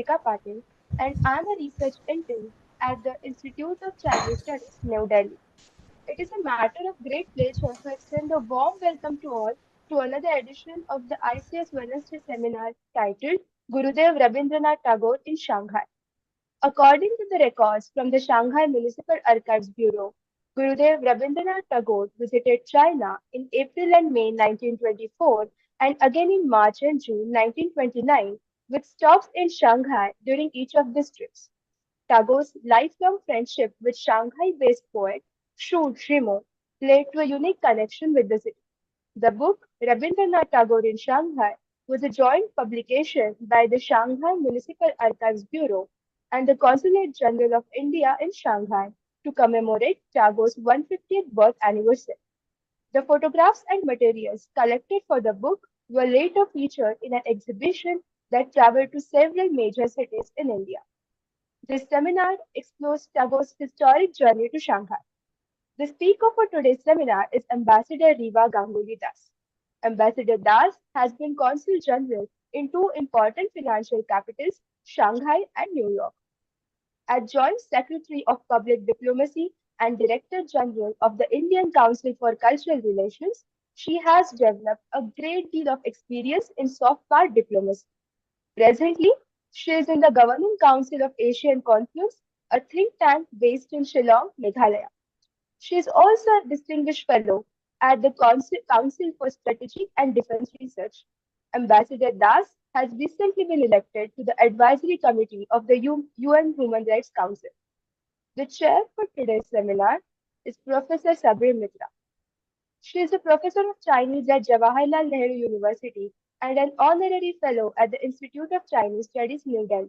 Ritika Patil, and I'm a research intern at the Institute of Chinese Studies, New Delhi. It is a matter of great pleasure to extend a warm welcome to all to another edition of the ICS Wednesday seminar titled Gurudev Rabindranath Tagore in Shanghai. According to the records from the Shanghai Municipal Archives Bureau, Gurudev Rabindranath Tagore visited China in April and May 1924 and again in March and June 1929, with stops in Shanghai during each of these trips. Tagore's lifelong friendship with Shanghai-based poet Xu Zhimo led to a unique connection with the city. The book Rabindranath Tagore in Shanghai was a joint publication by the Shanghai Municipal Archives Bureau and the Consulate General of India in Shanghai to commemorate Tagore's 150th birth anniversary. The photographs and materials collected for the book were later featured in an exhibition that traveled to several major cities in India. This seminar explores Tagore's historic journey to Shanghai. The speaker for today's seminar is Ambassador Riva Ganguly Das. Ambassador Das has been Consul General in two important financial capitals, Shanghai and New York. As Joint Secretary of Public Diplomacy and Director General of the Indian Council for Cultural Relations, she has developed a great deal of experience in soft power diplomacy. Presently, she is in the Governing Council of Asian Confluence, a think tank based in Shillong, Meghalaya. She is also a distinguished fellow at the Council for Strategic and Defense Research. Ambassador Das has recently been elected to the Advisory Committee of the UN Human Rights Council. The chair for today's seminar is Professor Sabir Mitra. She is a professor of Chinese at Jawaharlal Nehru University and an honorary fellow at the Institute of Chinese Studies, New Delhi.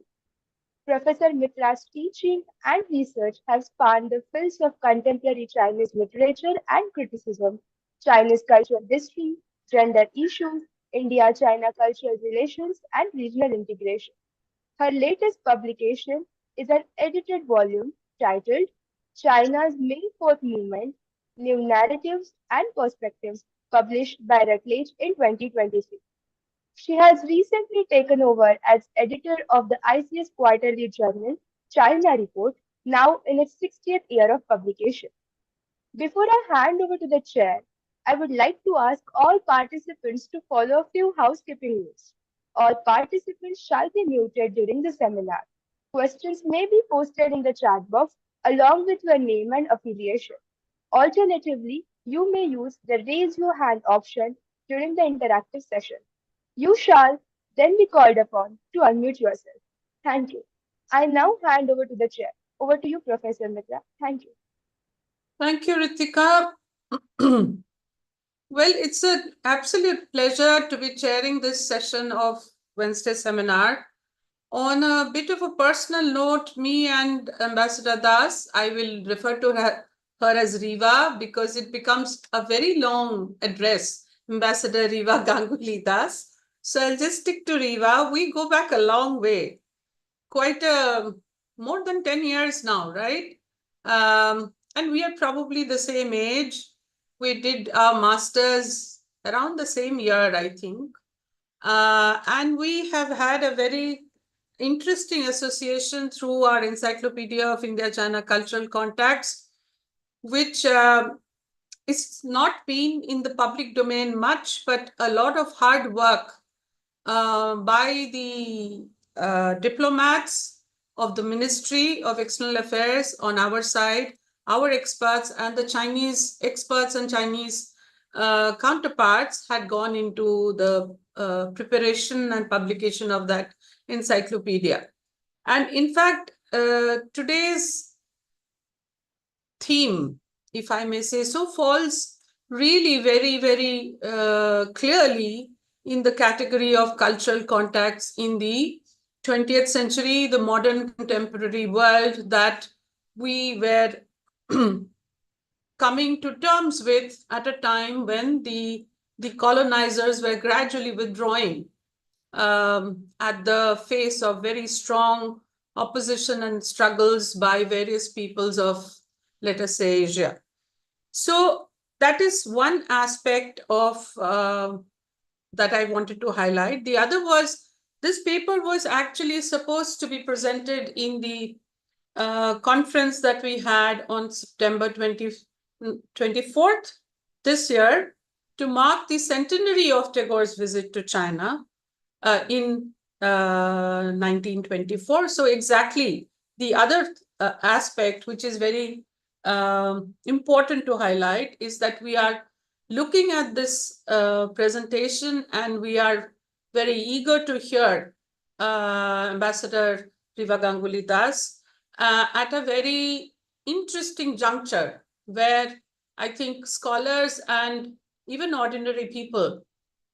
Professor Mitra's teaching and research have spanned the fields of contemporary Chinese literature and criticism, Chinese cultural history, gender issues, India-China cultural relations, and regional integration. Her latest publication is an edited volume titled China's May 4th Movement, New Narratives and Perspectives, published by Routledge in 2023. She has recently taken over as editor of the ICS quarterly journal, China Report, now in its 60th year of publication. Before I hand over to the chair, I would like to ask all participants to follow a few housekeeping rules. All participants shall be muted during the seminar. Questions may be posted in the chat box along with your name and affiliation. Alternatively, you may use the raise your hand option during the interactive session. You shall then be called upon to unmute yourself. Thank you. I now hand over to the chair. Over to you, Professor Mitra. Thank you. Thank you, Ritika. Well, it's an absolute pleasure to be chairing this session of Wednesday seminar. On a bit of a personal note, me and Ambassador Das, I will refer to her as Riva because it becomes a very long address, Ambassador Riva Ganguly Das. So I'll just stick to Riva. We go back a long way, quite more than 10 years now, right? And we are probably the same age. We did our masters around the same year, I think. And we have had a very interesting association through our Encyclopedia of India-China Cultural Contacts, which is not been in the public domain much, but a lot of hard work by the diplomats of the Ministry of External Affairs on our side, our experts, and the Chinese experts and Chinese counterparts had gone into the preparation and publication of that encyclopedia. And in fact, today's theme, if I may say so, falls really very, very clearly in the category of cultural contacts in the 20th century, the modern contemporary world that we were coming to terms with at a time when the colonizers were gradually withdrawing at the face of very strong opposition and struggles by various peoples of, let us say, Asia. So that is one aspect of that I wanted to highlight. The other was This paper was actually supposed to be presented in the conference that we had on September 24th this year to mark the centenary of Tagore's visit to China in 1924. So exactly the other aspect, which is very important to highlight, is that we are looking at this presentation and we are very eager to hear Ambassador Riva Ganguly Das at a very interesting juncture where I think scholars and even ordinary people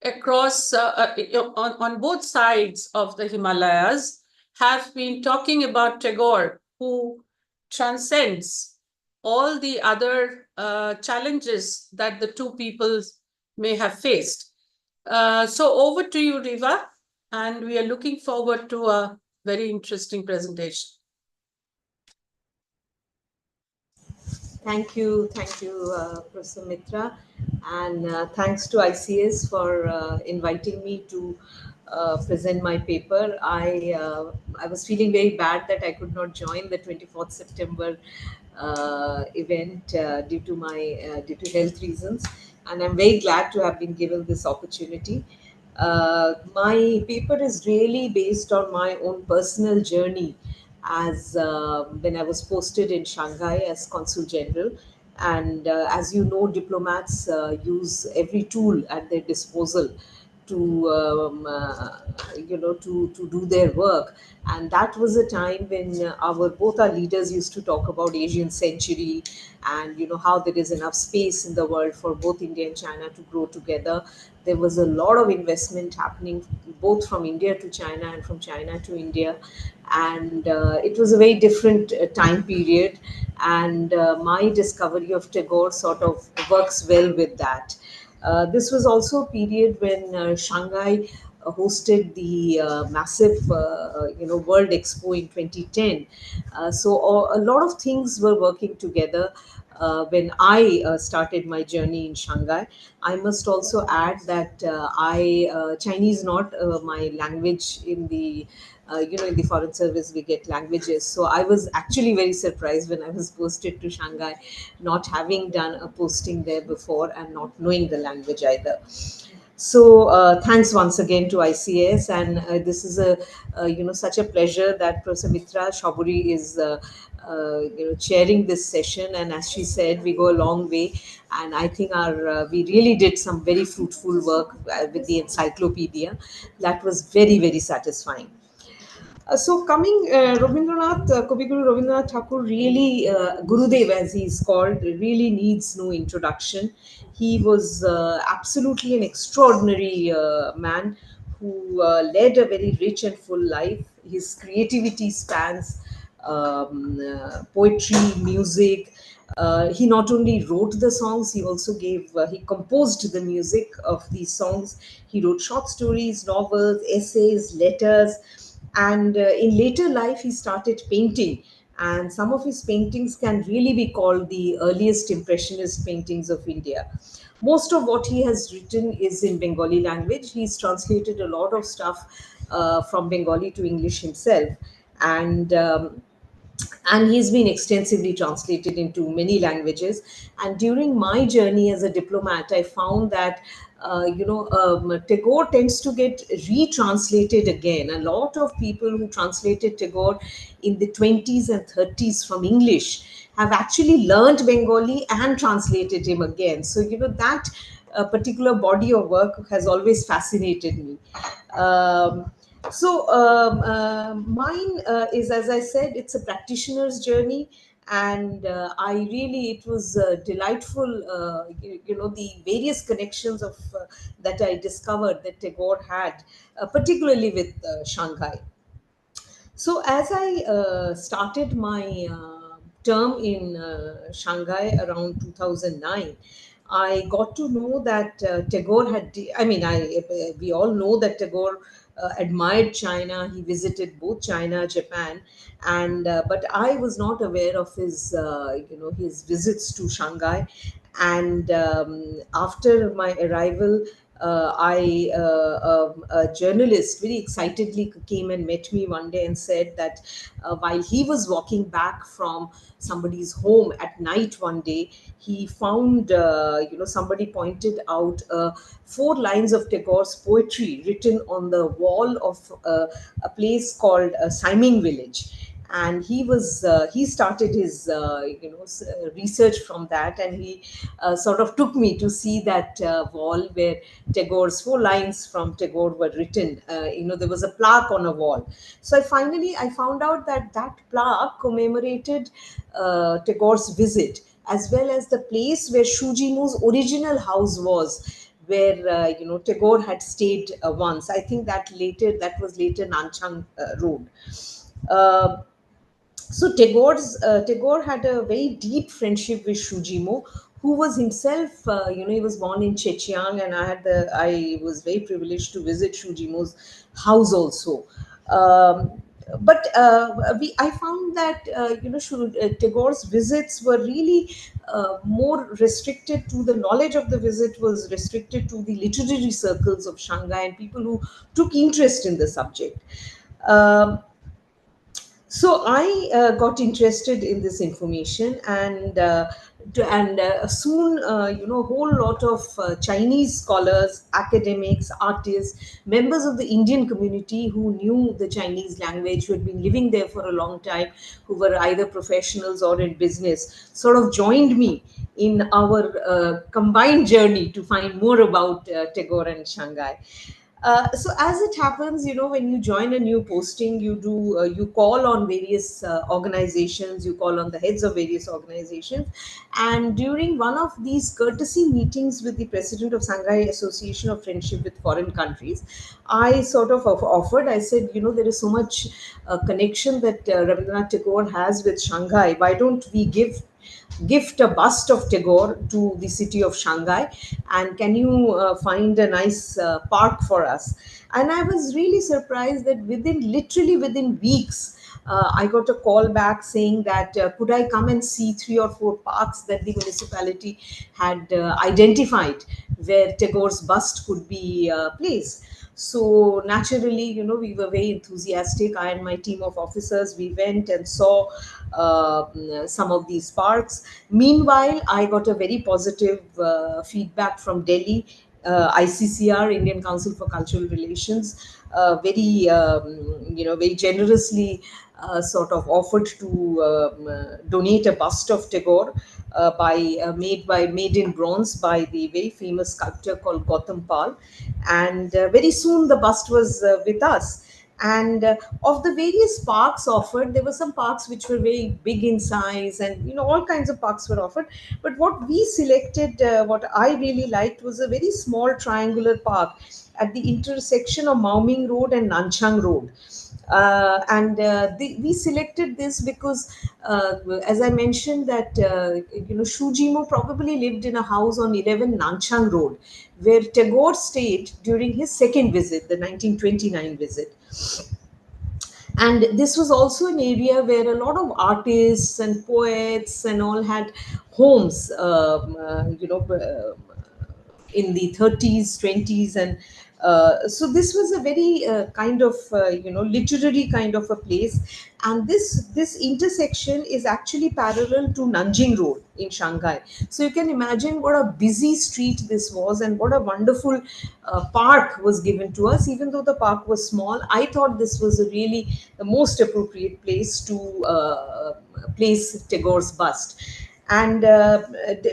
across on both sides of the Himalayas have been talking about Tagore, who transcends all the other challenges that the two peoples may have faced. So over to you, Riva, and we are looking forward to a very interesting presentation. Thank you, Professor Mitra, and thanks to ICS for inviting me to present my paper. I was feeling very bad that I could not join the 24th September event due to health reasons, and I'm very glad to have been given this opportunity. My paper is really based on my own personal journey as when I was posted in Shanghai as Consul General. And as you know, diplomats use every tool at their disposal to to do their work. And that was a time when our both our leaders used to talk about Asian century, and how there is enough space in the world for both India and China to grow together. There was a lot of investment happening both from India to China and from China to India, and it was a very different time period. And my discovery of Tagore sort of works well with that. This was also a period when Shanghai hosted the massive World Expo in 2010. So a lot of things were working together when I started my journey in Shanghai. I must also add that Chinese not my language in the in the foreign service we get languages. So I was actually very surprised when I was posted to Shanghai, not having done a posting there before and not knowing the language either. So thanks once again to ICS, and this is a such a pleasure that Professor Mitra Shaburi is chairing this session. And as she said, we go a long way, and I think our we really did some very fruitful work with the encyclopedia. That was very satisfying. So coming, Kaviguru Rabindranath Tagore really, Gurudev as he is called, really needs no introduction. He was absolutely an extraordinary man who led a very rich and full life. His creativity spans poetry, music. He not only wrote the songs, he also he composed the music of these songs. He wrote short stories, novels, essays, letters, and in later life he started painting, and some of his paintings can really be called the earliest impressionist paintings of India. Most of what he has written is in Bengali language. He's translated a lot of stuff from Bengali to English himself, and he's been extensively translated into many languages. And during my journey as a diplomat, I found that Tagore tends to get retranslated again. A lot of people who translated Tagore in the 20s and 30s from English have actually learned Bengali and translated him again. So that particular body of work has always fascinated me. um, Mine is, as I said, it's a practitioner's journey, and it was delightful. The various connections of that I discovered that Tagore had, particularly with Shanghai. So as I started my term in Shanghai around 2009, I got to know that Tagore had. I mean, we all know that Tagore admired China. He visited both China, Japan, and but I was not aware of his his visits to Shanghai. And after my arrival A journalist very excitedly came and met me one day and said that while he was walking back from somebody's home at night one day, he found, somebody pointed out four lines of Tagore's poetry written on the wall of a place called Siming Village. And he started his research from that, and he sort of took me to see that wall where Tagore's four lines from Tagore were written. There was a plaque on a wall. So I found out that that plaque commemorated Tagore's visit, as well as the place where Xu Zhimo's original house was, where Tagore had stayed once. I think that was later Nanchang Road. Uh, Tagore had a very deep friendship with Xu Zhimo, who was himself, he was born in Zhejiang, and I was very privileged to visit Xu Zhimo's house also. Um, I found that Tagore's visits were really more restricted to the knowledge of the visit was restricted to the literary circles of Shanghai and people who took interest in the subject. Um, so I got interested in this information, and soon a whole lot of Chinese scholars, academics, artists, members of the Indian community who knew the Chinese language, who had been living there for a long time, who were either professionals or in business, sort of joined me in our combined journey to find more about Tagore and Shanghai. So as it happens, when you join a new posting, you call on various organizations, you call on the heads of various organizations, and during one of these courtesy meetings with the president of Shanghai Association of Friendship with Foreign Countries, I sort of offered. I said, there is so much connection that Rabindranath Tagore has with Shanghai. Why don't we gift a bust of Tagore to the city of Shanghai, and can you find a nice park for us? And I was really surprised that literally within weeks, I got a call back saying that could I come and see three or four parks that the municipality had identified where Tagore's bust could be placed. So naturally, we were very enthusiastic. I and my team of officers, we went and saw some of these parks. Meanwhile, I got a very positive feedback from Delhi, ICCR, Indian Council for Cultural Relations, very generously sort of offered to donate a bust of Tagore made in bronze by the very famous sculptor called Gautam Pal, and very soon the bust was with us. And of the various parks offered, there were some parks which were very big in size, and all kinds of parks were offered. But what we selected, what I really liked, was a very small triangular park at the intersection of Maoming Road and Nanchang Road. We selected this because, as I mentioned, that Xu Jimo probably lived in a house on 11 Nanchang Road, where Tagore stayed during his second visit, the 1929 visit. And this was also an area where a lot of artists and poets and all had homes, in the 30s, 20s, and so this was a very kind of literary kind of a place. And this intersection is actually parallel to Nanjing Road in Shanghai. So you can imagine what a busy street this was, and what a wonderful park was given to us. Even though the park was small, I thought this was a really the most appropriate place to place Tagore's bust. And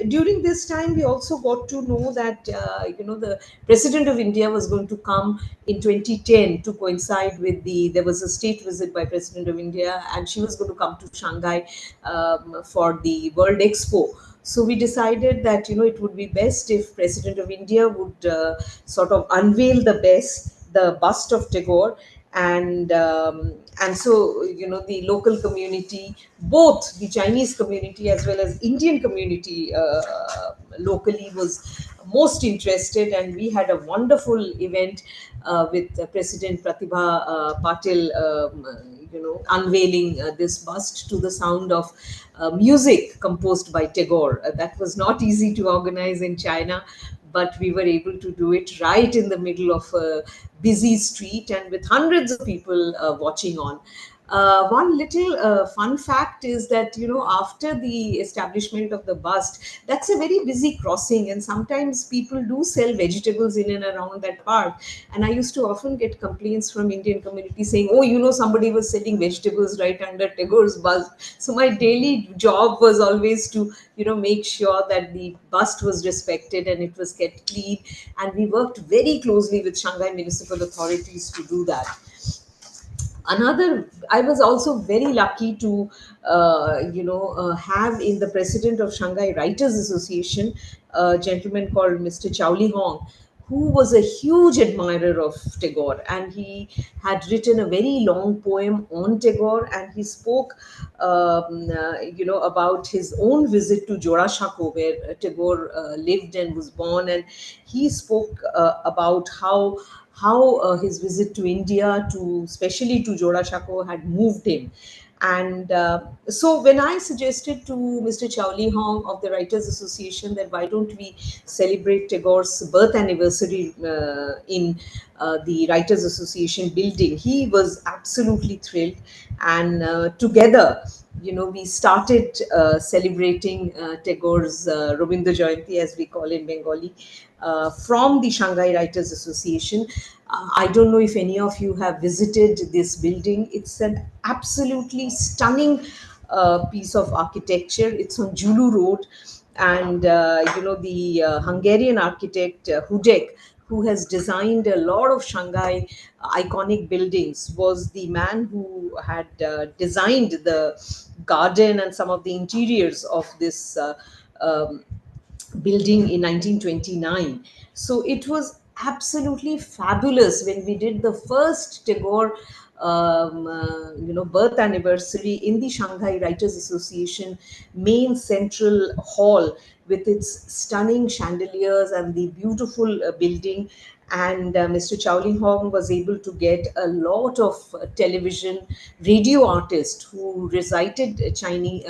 during this time, we also got to know that the president of India was going to come in 2010 to coincide with there was a state visit by president of India, and she was going to come to Shanghai for the World Expo. So we decided that it would be best if president of India would sort of unveil the bust of Tagore. And so the local community, both the Chinese community as well as Indian community locally, was most interested, and we had a wonderful event with President Pratibha Patil unveiling this bust to the sound of music composed by Tagore. That was not easy to organize in China, but we were able to do it right in the middle of a busy street and with hundreds of people watching on. One little fun fact is that, after the establishment of the bust, that's a very busy crossing, and sometimes people do sell vegetables in and around that park. And I used to often get complaints from Indian community saying, "Oh, somebody was selling vegetables right under Tagore's bust." So my daily job was always to, make sure that the bust was respected and it was kept clean. And we worked very closely with Shanghai municipal authorities to do that. Another, I was also very lucky to have in the president of Shanghai Writers Association a gentleman called Mr. Zhao Lihong, who was a huge admirer of Tagore, and he had written a very long poem on Tagore, and he spoke about his own visit to Jorashako, where Tagore lived and was born. And he spoke about how his visit to India, to especially to Jorashako, had moved him. And so when I suggested to Mr. Chowli Hong of the Writers Association that why don't we celebrate Tagore's birth anniversary in the Writers Association building, he was absolutely thrilled. And together, we started celebrating Tagore's Rabindra Jayanti, as we call in Bengali, from the Shanghai Writers Association. I don't know if any of you have visited this building. It's an absolutely stunning piece of architecture. It's on Julu Road, and the Hungarian architect Hudek, who has designed a lot of Shanghai iconic buildings, was the man who had designed the garden and some of the interiors of this building in 1929. So it was absolutely fabulous when we did the first Tagore birth anniversary in the Shanghai Writers Association main central hall, with its stunning chandeliers and the beautiful building. And Mr. Chowling Hong was able to get a lot of television radio artists who recited Chinese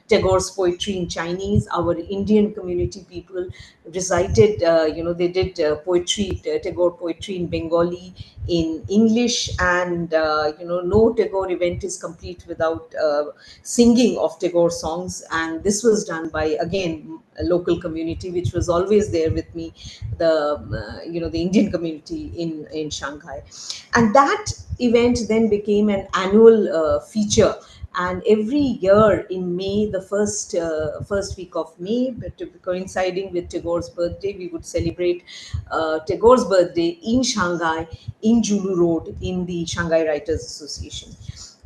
Tagore's poetry in Chinese. Our Indian community people recited, they did poetry, Tagore poetry in Bengali, in English, and no Tagore event is complete without singing of Tagore songs. And this was done by, again, a local community which was always there with me, the Indian community in Shanghai. And that event then became an annual feature. And every year in May, the first week of May, but coinciding with Tagore's birthday, we would celebrate Tagore's birthday in Shanghai, in Julu Road, in the Shanghai Writers Association.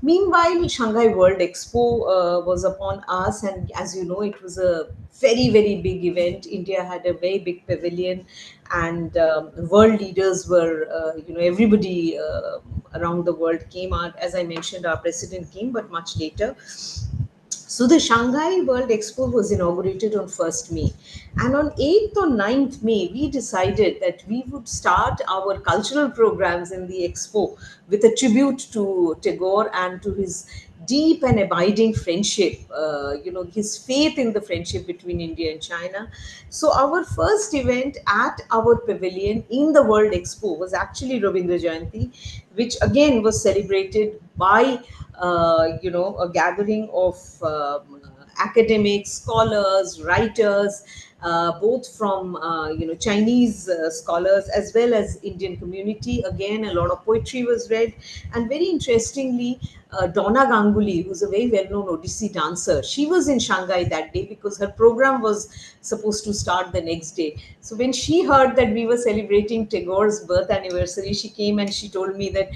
Meanwhile, Shanghai World Expo was upon us, and as you know, it was a very, very big event. India had a very big pavilion, and world leaders were, everybody around the world came out. As I mentioned, our president came, but much later. So the Shanghai World Expo was inaugurated on 1st May. And on 8th or 9th May, we decided that we would start our cultural programs in the expo with a tribute to Tagore and to his deep and abiding friendship, his faith in the friendship between India and China. So our first event at our pavilion in the World Expo was actually Rabindra Jayanti, which again was celebrated by a gathering of academics, scholars, writers, both from Chinese scholars as well as Indian community. Again, a lot of poetry was read, and very interestingly, Donna Ganguly, who's a very well-known Odissi dancer, she was in Shanghai that day because her program was supposed to start the next day. So when she heard that we were celebrating Tagore's birth anniversary, she came and she told me that,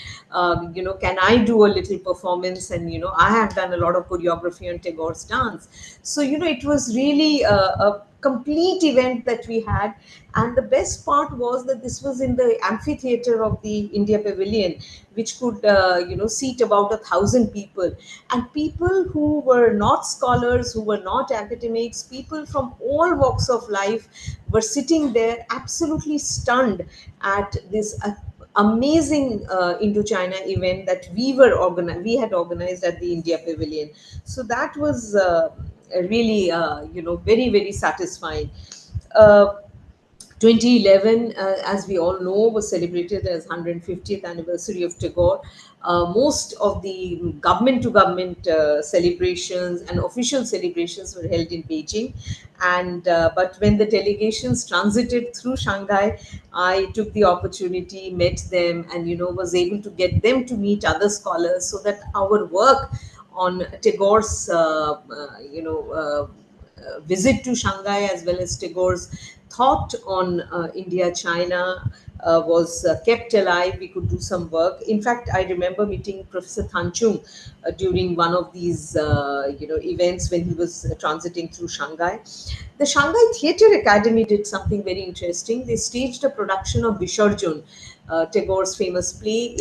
can I do a little performance? And, I have done a lot of choreography on Tagore's dance. So, it was really a complete event that we had. And the best part was that this was in the amphitheater of the India Pavilion, which could seat about 1,000 people, and people who were not scholars, who were not academics, people from all walks of life were sitting there absolutely stunned at this amazing Indo-China event that we had organized at the India Pavilion. So that was really very, very satisfying. uh, 2011, as we all know, was celebrated as 150th anniversary of Tagore. Most of the government to government celebrations and official celebrations were held in Beijing. And but when the delegations transited through Shanghai, I took the opportunity, met them, and was able to get them to meet other scholars, so that our work on Tagore's visit to Shanghai, as well as Tagore's thought on India China, was kept alive. We could do some work. In fact, I remember meeting Professor Thanchung during one of these events when he was transiting through Shanghai. The Shanghai Theatre Academy did something very interesting. They staged a production of Bisharjun, Tagore's famous play,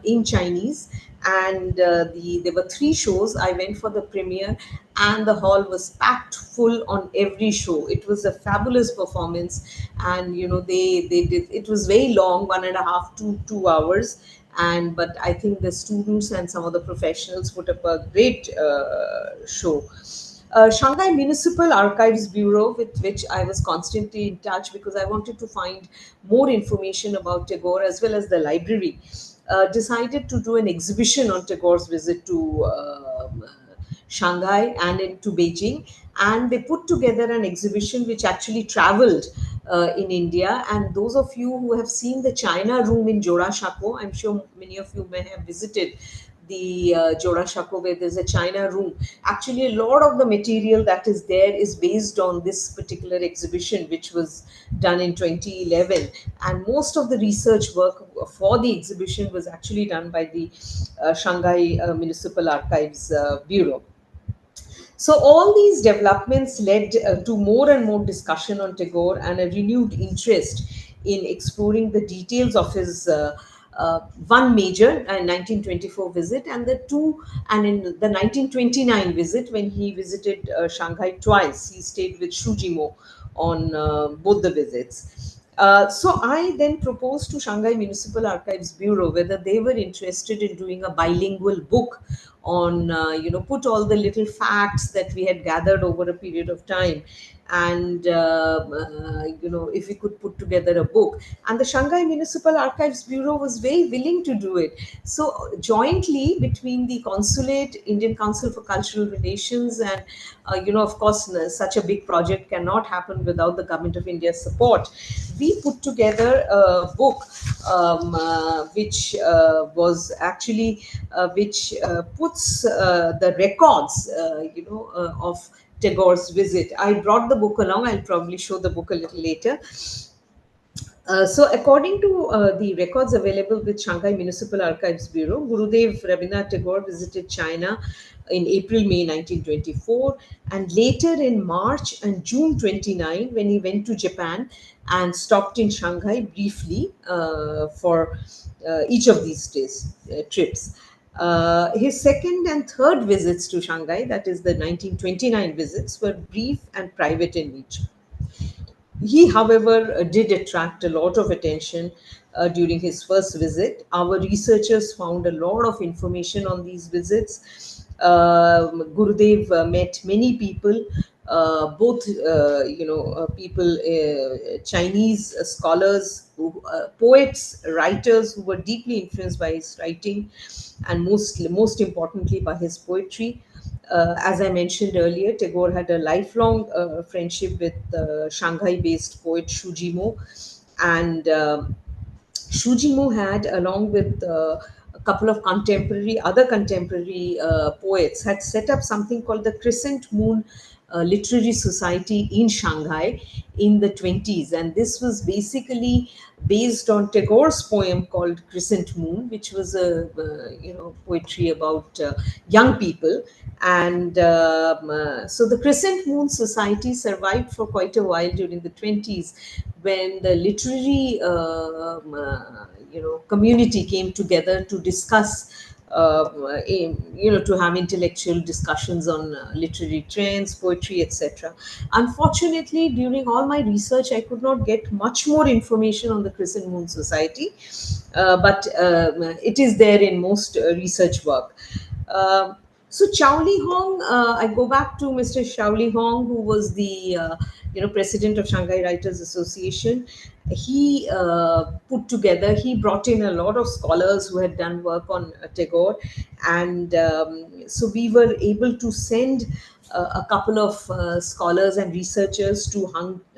in Chinese, and there were three shows. I went for the premiere, and the hall was packed full on every show. It was a fabulous performance, and they did. It was very long, 1.5 to 2 hours, and but I think the students and some of the professionals put up a great show. Shanghai Municipal Archives Bureau, with which I was constantly in touch because I wanted to find more information about Tagore, as well as the library, decided to do an exhibition on Tagore's visit to Shanghai and into Beijing. And they put together an exhibition which actually traveled in India. And those of you who have seen the China room in Joda Shako, I'm sure many of you may have visited the Joda Shako, where there's a China room. Actually, a lot of the material that is there is based on this particular exhibition, which was done in 2011. And most of the research work for the exhibition was actually done by the Shanghai Municipal Archives Bureau. So all these developments led to more and more discussion on Tagore, and a renewed interest in exploring the details of his one major 1924 visit, and in the 1929 visit, when he visited Shanghai twice. He stayed with Xu Zhimo on both the visits. So I then proposed to Shanghai Municipal Archives Bureau whether they were interested in doing a bilingual book on, put all the little facts that we had gathered over a period of time, and if we could put together a book. And the Shanghai Municipal Archives Bureau was very willing to do it. So jointly between the Consulate, Indian Council for Cultural Relations, and of course, such a big project cannot happen without the Government of India's support. We put together a book, which was actually which puts the records, of Tagore's visit. I brought the book along. I'll probably show the book a little later. So, according to the records available with Shanghai Municipal Archives Bureau, Gurudev Rabindranath Tagore visited China in April-May 1924, and later in March and June 29, when he went to Japan and stopped in Shanghai briefly for each of these trips. His second and third visits to Shanghai, that is the 1929 visits, were brief and private in nature. He, however, did attract a lot of attention during his first visit. Our researchers found a lot of information on these visits. Gurudev met many people, both people, Chinese scholars, poets, writers who were deeply influenced by his writing, and most importantly by his poetry. As I mentioned earlier, Tagore had a lifelong friendship with Shanghai-based poet Xu Zhimo, and Xu Jimo had, along with a couple of other contemporary poets, had set up something called the Crescent Moon Literary Society in Shanghai in the 20s. And this was basically based on Tagore's poem called Crescent Moon, which was a poetry about young people. And so the Crescent Moon Society survived for quite a while during the 20s, when the literary community came together to discuss, to have intellectual discussions on literary trends, poetry, etc. Unfortunately, during all my research, I could not get much more information on the Crescent Moon Society, but it is there in most research work. So Zhao Lihong, I go back to Mr. Zhao Lihong, who was the president of Shanghai Writers Association, he he brought in a lot of scholars who had done work on Tagore. And so we were able to send a couple of scholars and researchers to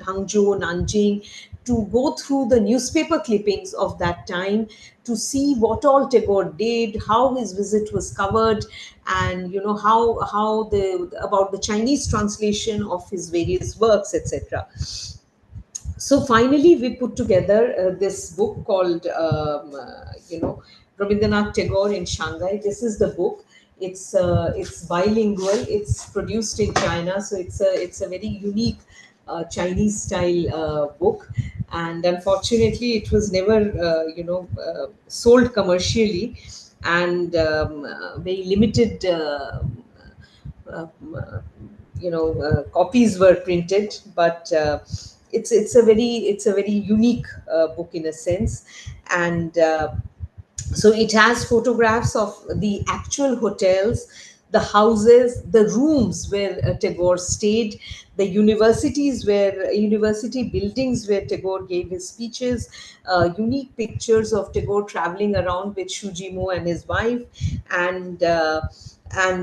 Hangzhou, Nanjing, to go through the newspaper clippings of that time, to see what all Tagore did, how his visit was covered, and how the about the Chinese translation of his various works, etc. So finally we put together this book called Rabindranath Tagore in Shanghai. This is the book. It's bilingual. It's produced in China, so it's a very unique Chinese style book. And unfortunately it was never sold commercially, and very limited uh, copies were printed. But it's a very unique book in a sense. And so it has photographs of the actual hotels, the houses, the rooms where Tagore stayed, the university buildings where Tagore gave his speeches, unique pictures of Tagore traveling around with Xu Zhimo and his wife. And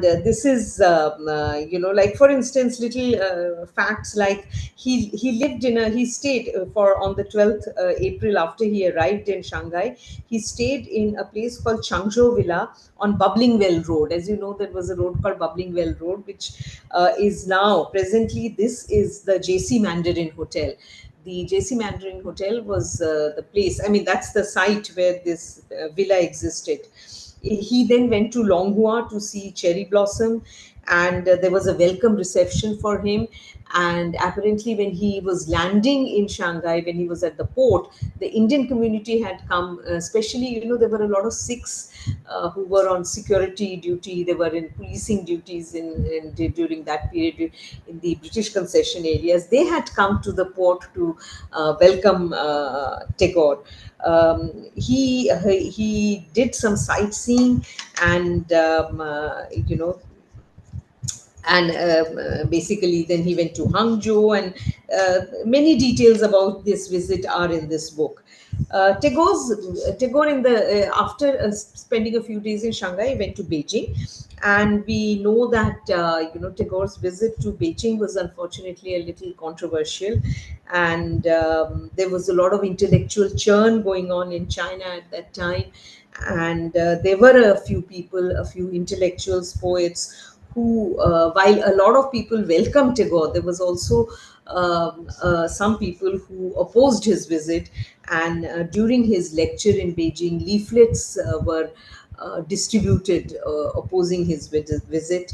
this is like, for instance, little facts like he stayed for on the 12th April, after he arrived in Shanghai. He stayed in a place called Changzhou Villa on Bubbling Well Road. As you know, there was a road called Bubbling Well Road, which is now presently, this is the JC Mandarin Hotel. The JC Mandarin Hotel was the place. I mean, that's the site where this villa existed. He then went to Longhua to see cherry blossom, and there was a welcome reception for him. And apparently, when he was landing in Shanghai, when he was at the port, the Indian community had come, especially, there were a lot of Sikhs who were on security duty. They were in policing duties during that period in the British concession areas. They had come to the port to welcome Tagore. He did some sightseeing, and basically then he went to Hangzhou, and many details about this visit are in this book. Tagore, in the after spending a few days in Shanghai, went to Beijing. And we know that Tagore's visit to Beijing was unfortunately a little controversial, and there was a lot of intellectual churn going on in China at that time. And there were a few intellectuals, poets, who, while a lot of people welcomed Tagore, there was also some people who opposed his visit. And during his lecture in Beijing, leaflets were distributed opposing his visit.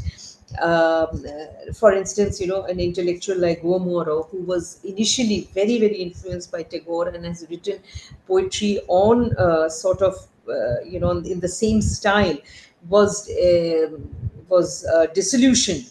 For instance, an intellectual like Guomoro, who was initially very, very influenced by Tagore and has written poetry on in the same style, was disillusioned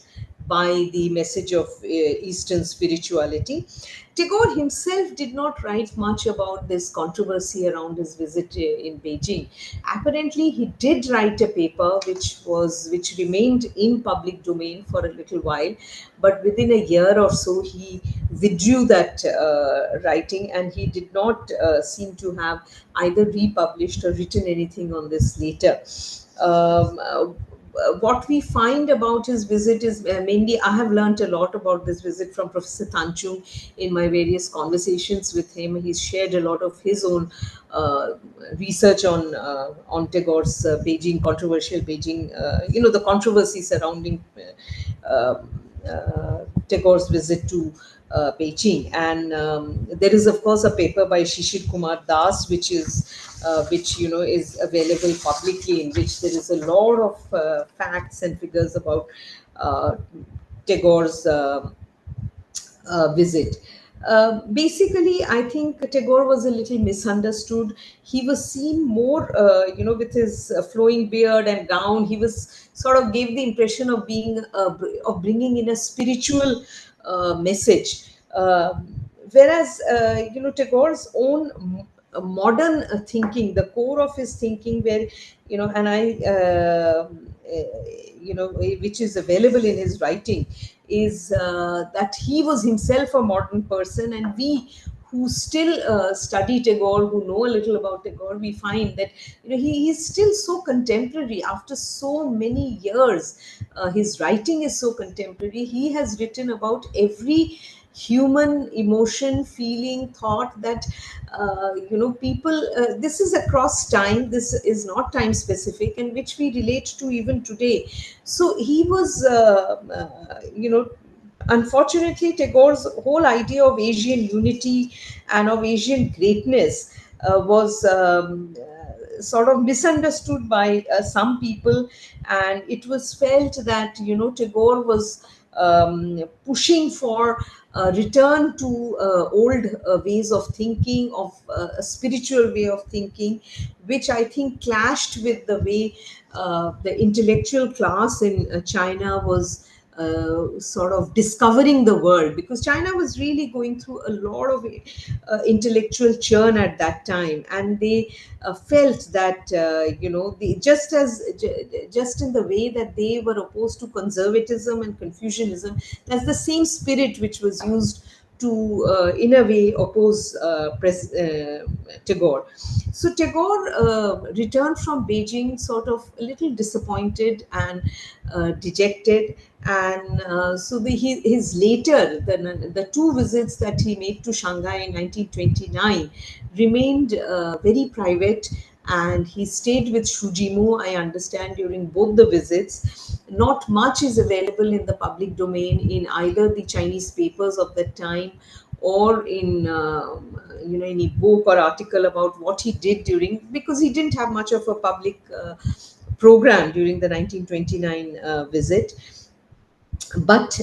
by the message of Eastern spirituality. Tagore himself did not write much about this controversy around his visit in Beijing. Apparently, he did write a paper which remained in public domain for a little while, but within a year or so he withdrew that writing, and he did not seem to have either republished or written anything on this later. Um, uh, what we find about his visit is mainly, I have learnt a lot about this visit from Professor Tanchung in my various conversations with him. He's shared a lot of his own research on Tagore's Beijing, controversial Beijing, the controversy surrounding Tagore's visit to Beijing. And there is, of course, a paper by Shishir Kumar Das, which is available publicly, in which there is a lot of facts and figures about uh, Tagore's visit. Basically, I think Tagore was a little misunderstood. He was seen more, with his flowing beard and gown. He was sort of gave the impression of being of bringing in a spiritual message. Whereas, Tagore's own modern thinking, the core of his thinking, where and which is available in his writing, is that he was himself a modern person, and we who still study Tagore, who know a little about Tagore, we find that he is still so contemporary after so many years. His writing is so contemporary. He has written about every human emotion, feeling, thought that people. This is across time. This is not time specific, and which we relate to even today. So he was, unfortunately, Tagore's whole idea of Asian unity and of Asian greatness was sort of misunderstood by some people, and it was felt that Tagore was pushing for a return to old ways of thinking, of a spiritual way of thinking, which I think clashed with the way the intellectual class in China was sort of discovering the world, because China was really going through a lot of intellectual churn at that time, and they felt that just in the way that they were opposed to conservatism and Confucianism, that's the same spirit which was used to in a way oppose Tagore. So Tagore returned from Beijing sort of a little disappointed and dejected, and so his later the two visits that he made to Shanghai in 1929 remained very private, and he stayed with Xu Zhimo, I understand, during both the visits. Not much is available in the public domain in either the Chinese papers of that time, or in any book or article about what he did during, because he didn't have much of a public program during the 1929 visit. But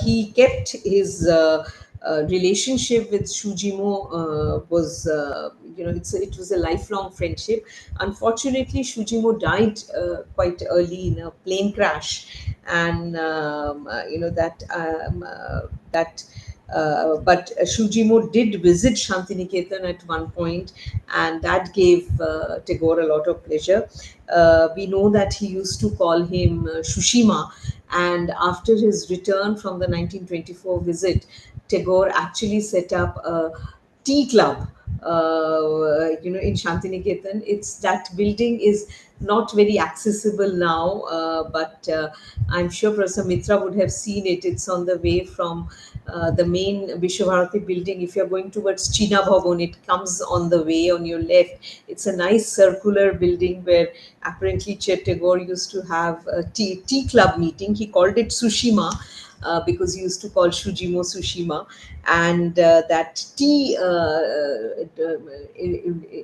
he kept his relationship with Shujimo was it was a lifelong friendship. Unfortunately, Shujimo died quite early in a plane crash, and that. But Shujimo did visit Shantiniketan at one point, and that gave Tagore a lot of pleasure. We know that he used to call him Shushima, and after his return from the 1924 visit, Tagore actually set up a tea club, in Shantiniketan. It's that building is not very accessible now, but I'm sure Professor Mitra would have seen it. It's on the way from the main Vishwabharati building. If you're going towards China Bhavan, it comes on the way on your left. It's a nice circular building where apparently Tagore used to have a tea club meeting. He called it Sushima, because he used to call Shujimo Sushima, and that tea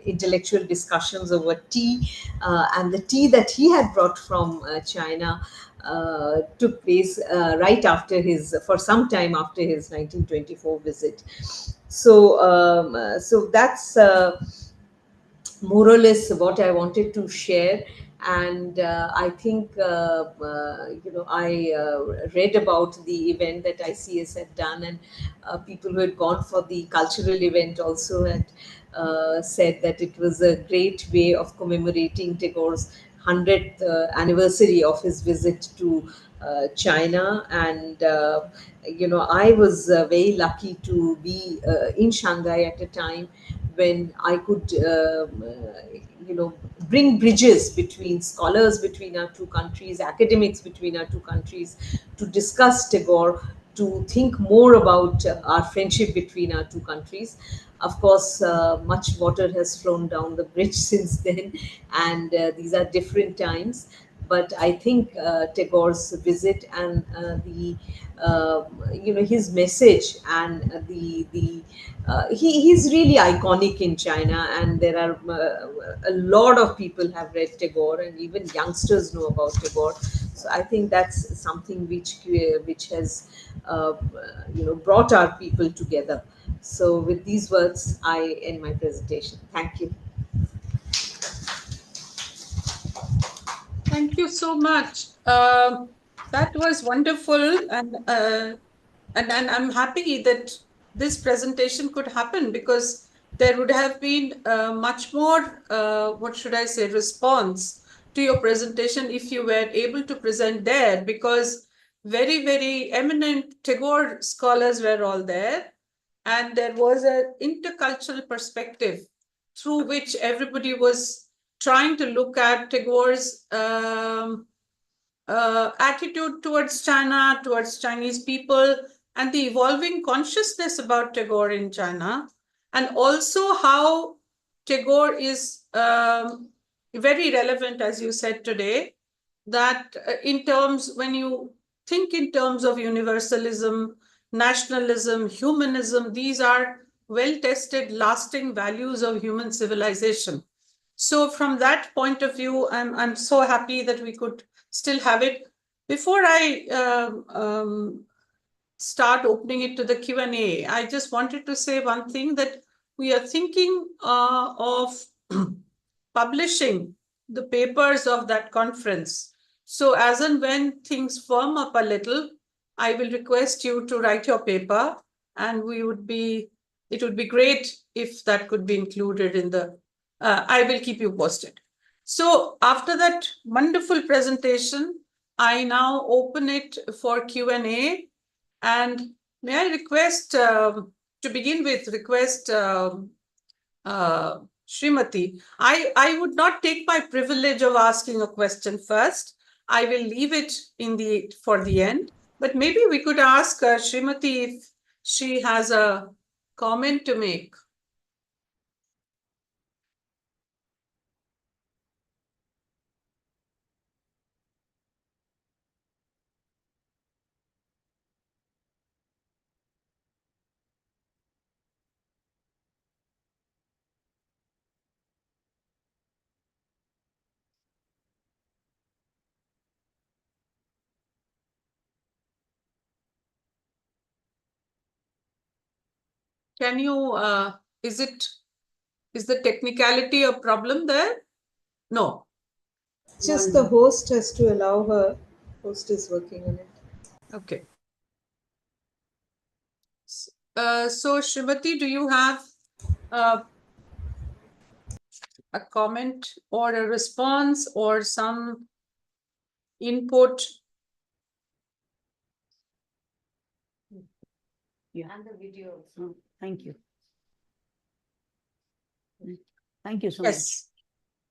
intellectual discussions over tea, and the tea that he had brought from China took place right after for some time after his 1924 visit. So that's more or less what I wanted to share. And I think, I read about the event that ICS had done, and people who had gone for the cultural event also had said that it was a great way of commemorating Tagore's 100th anniversary of his visit to China. And I was very lucky to be in Shanghai at a time when I could, bring bridges between scholars between our two countries, academics between our two countries, to discuss Tagore, to think more about our friendship between our two countries. Of course, much water has flown down the bridge since then, and these are different times. But I think Tagore's visit and his message, and he's really iconic in China, and there are a lot of people have read Tagore, and even youngsters know about Tagore. So I think that's something which has brought our people together. So with these words, I end my presentation. Thank you. Thank you so much. That was wonderful, and I'm happy that this presentation could happen, because there would have been much more, what should I say, response to your presentation if you were able to present there, because very, very eminent Tagore scholars were all there. And there was an intercultural perspective through which everybody was trying to look at Tagore's attitude towards China, towards Chinese people, and the evolving consciousness about Tagore in China, and also how Tagore is very relevant, as you said today, that in terms, when you think in terms of universalism, nationalism, humanism, these are well-tested, lasting values of human civilization. So from that point of view, I'm so happy that we could still have it. Before I start opening it to the Q&A, I just wanted to say one thing, that we are thinking of publishing the papers of that conference. So as and when things firm up a little, I will request you to write your paper, and it would be great if that could be included in the, I will keep you posted. So after that wonderful presentation, I now open it for Q&A. And may I request, to begin with, Srimati, I would not take my privilege of asking a question first. I will leave it for the end. But maybe we could ask Srimati if she has a comment to make. Can you, is the technicality a problem there? No. Just the host has to allow her. Host is working on it. Okay. So Srimati, do you have a comment or a response or some input? Yeah. And the video. Thank you. Thank you so much. Yes.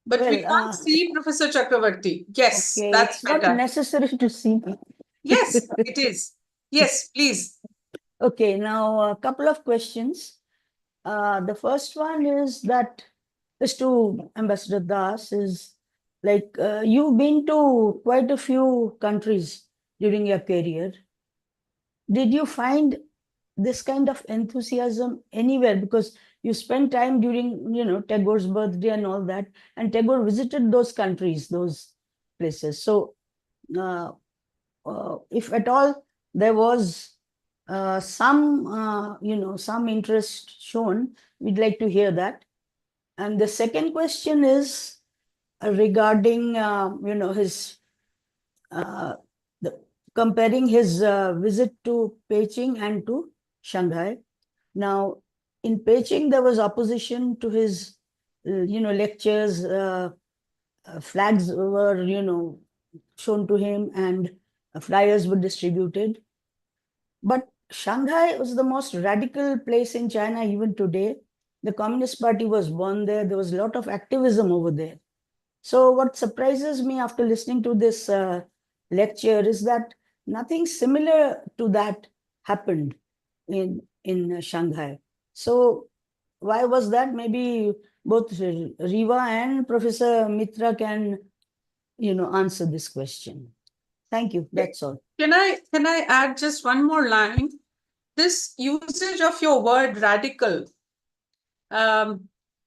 But we can't see Professor Chakravarti. Yes, Okay, that's it's better. not necessary to see me. Yes, it is. Yes, please. Okay, now a couple of questions. The first one is to Ambassador Das, is like you've been to quite a few countries during your career. Did you find this kind of enthusiasm anywhere? Because you spent time during, Tagore's birthday and all that, and Tagore visited those countries, those places. So, if at all there was some interest shown, we'd like to hear that. And the second question is regarding, his comparing his visit to Beijing and to Shanghai. Now, in Beijing, there was opposition to his, lectures. Flags were, shown to him, and flyers were distributed. But Shanghai was the most radical place in China even today. The Communist Party was born there. There was a lot of activism over there. So what surprises me after listening to this lecture is that nothing similar to that happened in Shanghai. So why was that? Maybe both Riva and Professor Mitra can, answer this question. Thank you. That's all. Can I add just one more line? This usage of your word radical,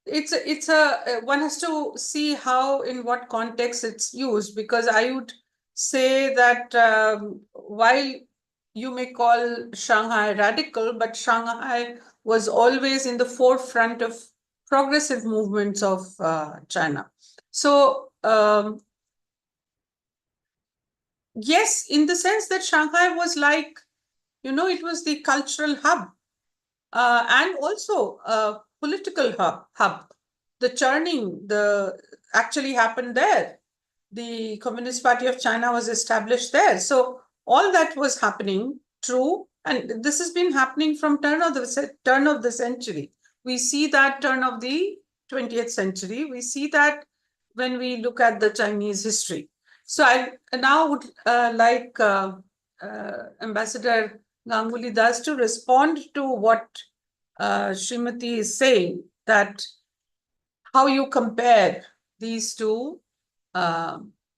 it's a one has to see how, in what context it's used, because I would say that while you may call Shanghai radical, but Shanghai was always in the forefront of progressive movements of China. So yes, in the sense that Shanghai was like, it was the cultural hub. And also political hub. The churning, actually happened there. The Communist Party of China was established there. So all that was happening, true, and this has been happening from turn of the century. We see that turn of the 20th century. We see that when we look at the Chinese history. So I now would like Ambassador Ganguly Das to respond to what Srimati is saying, that how you compare these two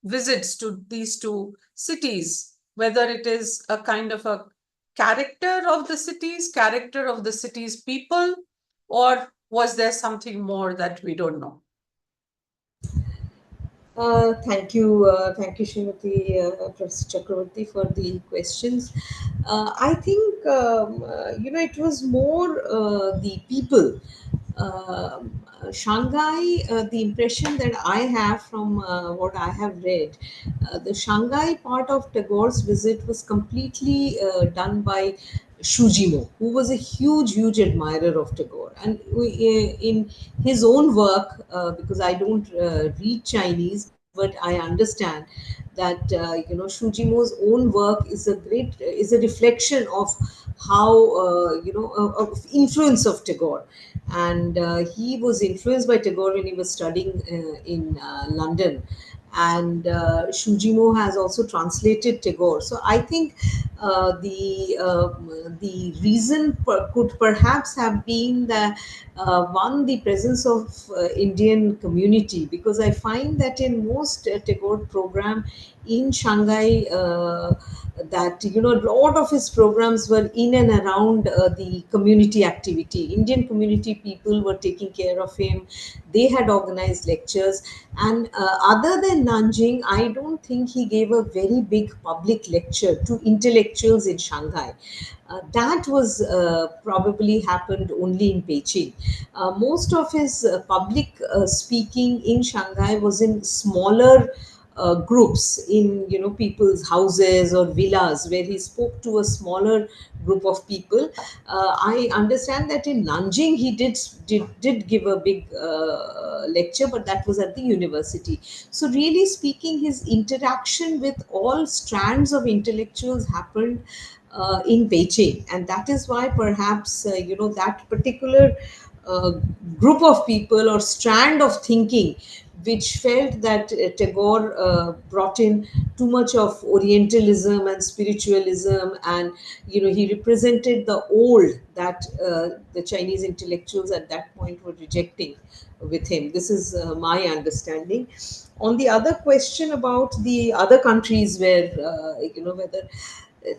visits to these two cities, whether it is a kind of a character of the city's people, or was there something more that we don't know? Thank you, Srimati Professor Chakravarti, for the questions. I think it was more the people. Shanghai, the impression that I have from what I have read, the Shanghai part of Tagore's visit was completely done by Xu Zhimo, who was a huge admirer of Tagore. And in his own work, because I don't read Chinese, but I understand that Xu Zhimo's own work is a reflection of how of influence of Tagore, and he was influenced by Tagore when he was studying in London. And Xu Zhimo has also translated Tagore. So I think the reason could perhaps have been that one, the presence of Indian community, because I find that in most Tagore program in Shanghai, that a lot of his programs were in and around the community activity. Indian community people were taking care of him. They had organized lectures, and other than Nanjing, I don't think he gave a very big public lecture to intellectuals in Shanghai. That was probably happened only in Beijing. Most of his public speaking in Shanghai was in smaller groups, in people's houses or villas, where he spoke to a smaller group of people. I understand that in Nanjing he did give a big lecture, but that was at the university. So really speaking, his interaction with all strands of intellectuals happened in Beijing, and that is why perhaps that particular uh, group of people or strand of thinking which felt that Tagore brought in too much of Orientalism and spiritualism, and he represented the old that the Chinese intellectuals at that point were rejecting with him. This is my understanding. On the other question about the other countries where whether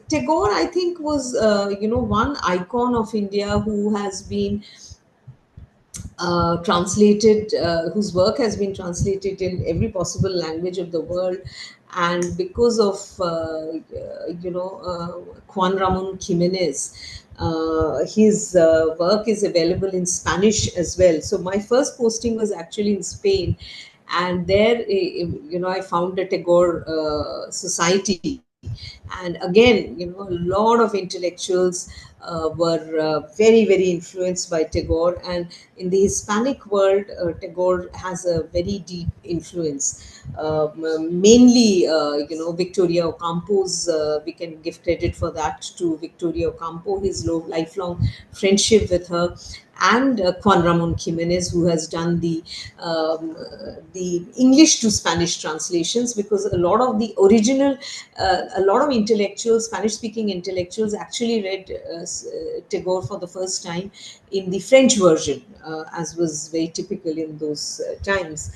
Tagore, I think, was one icon of India who has been translated, whose work has been translated in every possible language of the world. And because of Juan Ramon Jimenez, his work is available in Spanish as well. So my first posting was actually in Spain, and there I found a Tagore society. And again, a lot of intellectuals were very influenced by Tagore. And in the Hispanic world, Tagore has a very deep influence. Mainly, Victoria Ocampo's, we can give credit for that to Victoria Ocampo, his lifelong friendship with her, and Juan Ramon Jimenez, who has done the English to Spanish translations, because a lot of intellectuals, Spanish-speaking intellectuals, actually read Tagore for the first time in the French version, as was very typical in those times.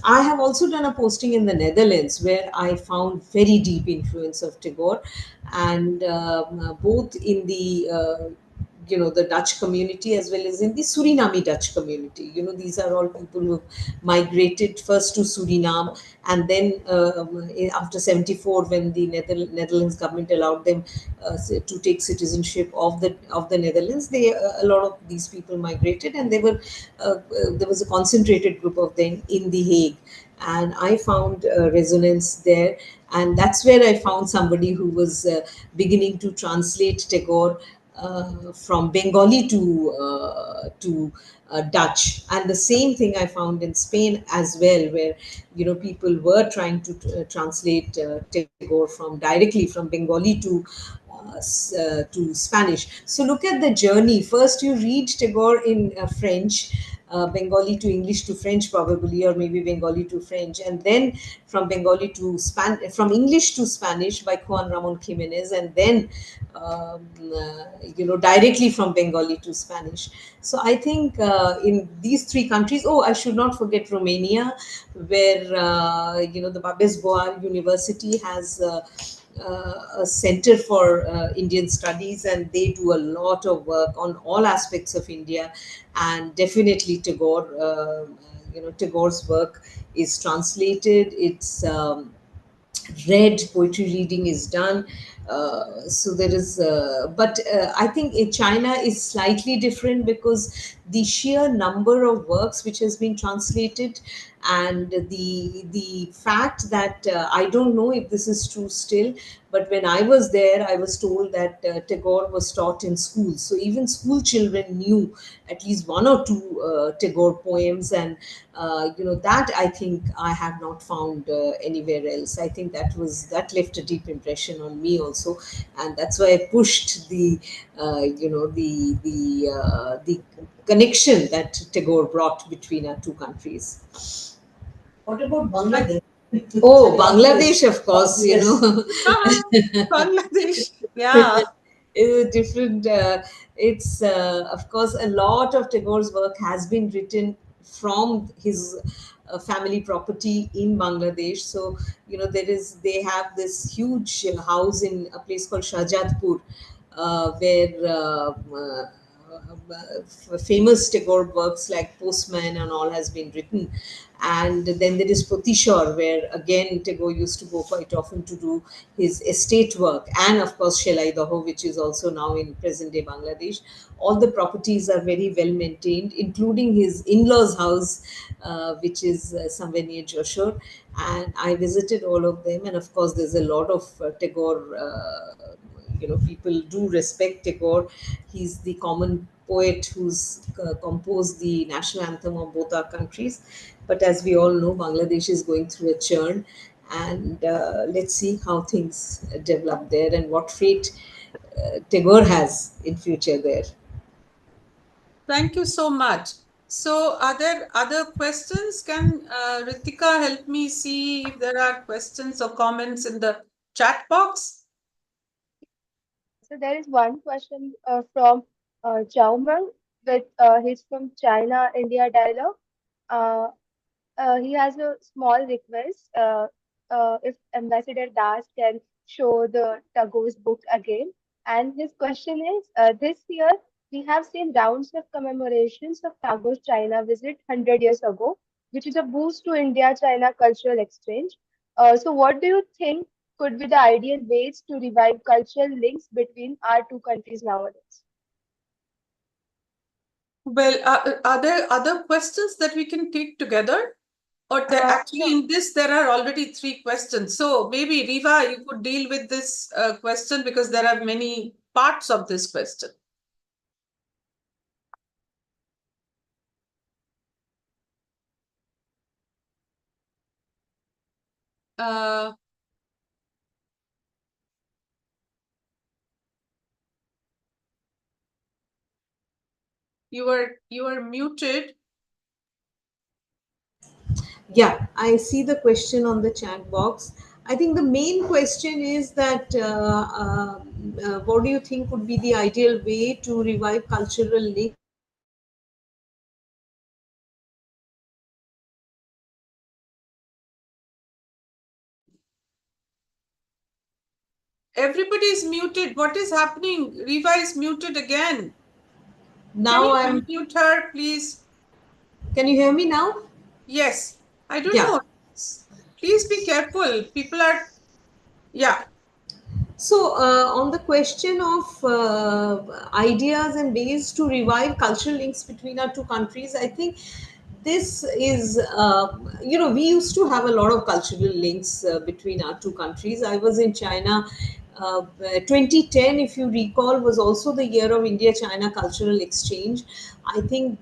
I have also done a posting in the Netherlands where I found very deep influence of Tagore, and both in the Dutch community as well as in the Suriname Dutch community. These are all people who migrated first to Suriname, and then after 74, when the Netherlands government allowed them to take citizenship of the Netherlands, a lot of these people migrated, and there was a concentrated group of them in The Hague. And I found resonance there, and that's where I found somebody who was beginning to translate Tagore from Bengali to Dutch, and the same thing I found in Spain as well, where people were trying to translate Tagore from directly from Bengali to Spanish. So look at the journey. First, you read Tagore in French, Bengali to English to French, probably, or maybe Bengali to French, and then from English to Spanish by Juan Ramon Jimenez, and then directly from Bengali to Spanish. So I think in these three countries, oh, I should not forget Romania, where the Babes Boar University has a center for Indian studies, and they do a lot of work on all aspects of India, and definitely Tagore. Tagore's work is translated. It's read, poetry reading is done. So there is, but I think in China is slightly different, because the sheer number of works which has been translated, and the fact that I don't know if this is true still, but when I was there, I was told that Tagore was taught in schools. So even school children knew at least one or two Tagore poems, and that I think I have not found anywhere else. I think that left a deep impression on me also, and that's why I pushed the connection that Tagore brought between our two countries. What about I, Bangladesh? Oh, Bangladesh, of course, Bangladesh. Yeah. is a different. It's Of course, a lot of Tagore's work has been written from his family property in Bangladesh. So they have this huge house in a place called Shahjadpur, where famous Tagore works like Postman and all has been written. And then there is Potishore, where again Tagore used to go quite often to do his estate work, and of course Shelai Daho, which is also now in present day Bangladesh. All the properties are very well maintained, including his in-laws' house, which is somewhere near Joshore. And I visited all of them, and of course there's a lot of Tagore. People do respect Tagore. He's the common poet who's composed the national anthem of both our countries. But as we all know, Bangladesh is going through a churn, and let's see how things develop there and what fate Tagore has in future there. Thank you so much. So, are there other questions? Can Ritika help me see if there are questions or comments in the chat box? So there is one question from Zhao Meng, with he's from China India dialogue. Uh, he has a small request. If Ambassador Das can show the Tagore's book again. And his question is, this year we have seen rounds of commemorations of Tagore's China visit 100 years ago, which is a boost to India-China cultural exchange. So what do you think could be the ideal ways to revive cultural links between our two countries nowadays? Well, are there other questions that we can take together? Or actually, No, in this, there are already three questions. So maybe Riva, you could deal with this question because there are many parts of this question. Uh, you are muted. Yeah, I see the question on the chat box. I think the main question is that what do you think would be the ideal way to revive cultural links between our two countries? I think Everybody is muted. What is happening? Riva is muted again. Can now you I'm. unmute her, please? Can you hear me now? Yes. I don't Yeah. know. Please be careful. People are, yeah. So, on the question of ideas and ways to revive cultural links between our two countries, I think this is, we used to have a lot of cultural links between our two countries. I was in China 2010, if you recall, was also the year of India-China cultural exchange. I think,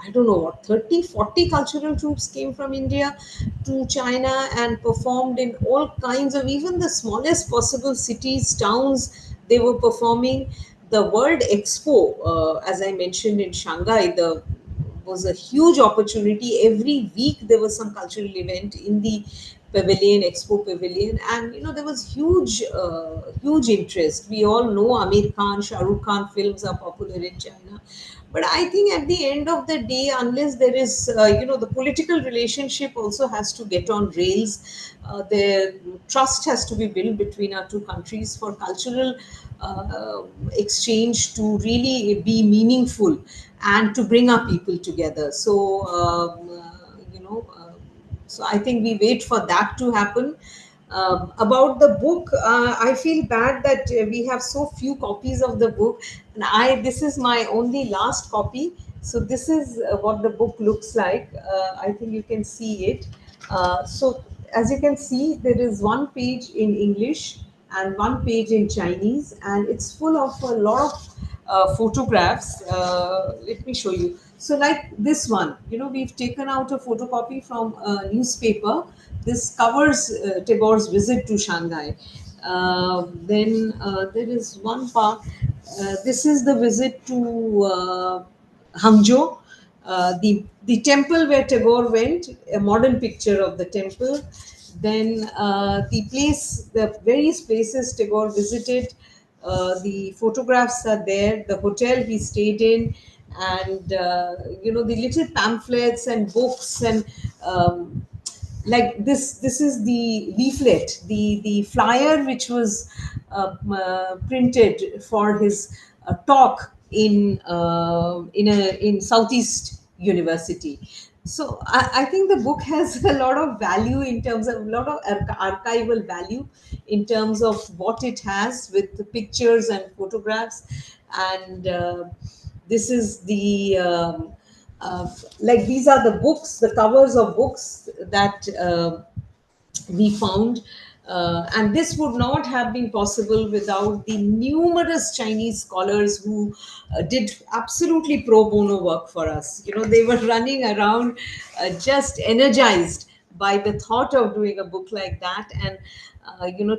I don't know what, 30, 40 cultural troops came from India to China and performed in all kinds of, even the smallest possible cities, towns, they were performing. The World Expo, as I mentioned in Shanghai, the was a huge opportunity. Every week there was some cultural event in the pavilion, expo pavilion, and there was huge interest. We all know Amir Khan, Shah Rukh Khan films are popular in China, but I think at the end of the day, unless there is the political relationship also has to get on rails. The trust has to be built between our two countries for cultural exchange to really be meaningful and to bring our people together. So, so I think we wait for that to happen. About the book, I feel bad that we have so few copies of the book, and this is my only last copy. So this is what the book looks like. I think you can see it. So as you can see, there is one page in English and one page in Chinese, and it's full of a lot of photographs. Let me show you. So, like this one, we've taken out a photocopy from a newspaper. This covers Tagore's visit to Shanghai. Then there is one part. This is the visit to Hangzhou, the temple where Tagore went, a modern picture of the temple. Then the various places Tagore visited, the photographs are there. The hotel he stayed in, and the little pamphlets and books and. Like this is the leaflet, the flyer which was printed for his talk in Southeast University. So I think the book has a lot of value in terms of a lot of archival value in terms of what it has with the pictures and photographs. And this is the like these are the books, the covers of books that we found. And this would not have been possible without the numerous Chinese scholars who did absolutely pro bono work for us. They were running around just energized by the thought of doing a book like that. And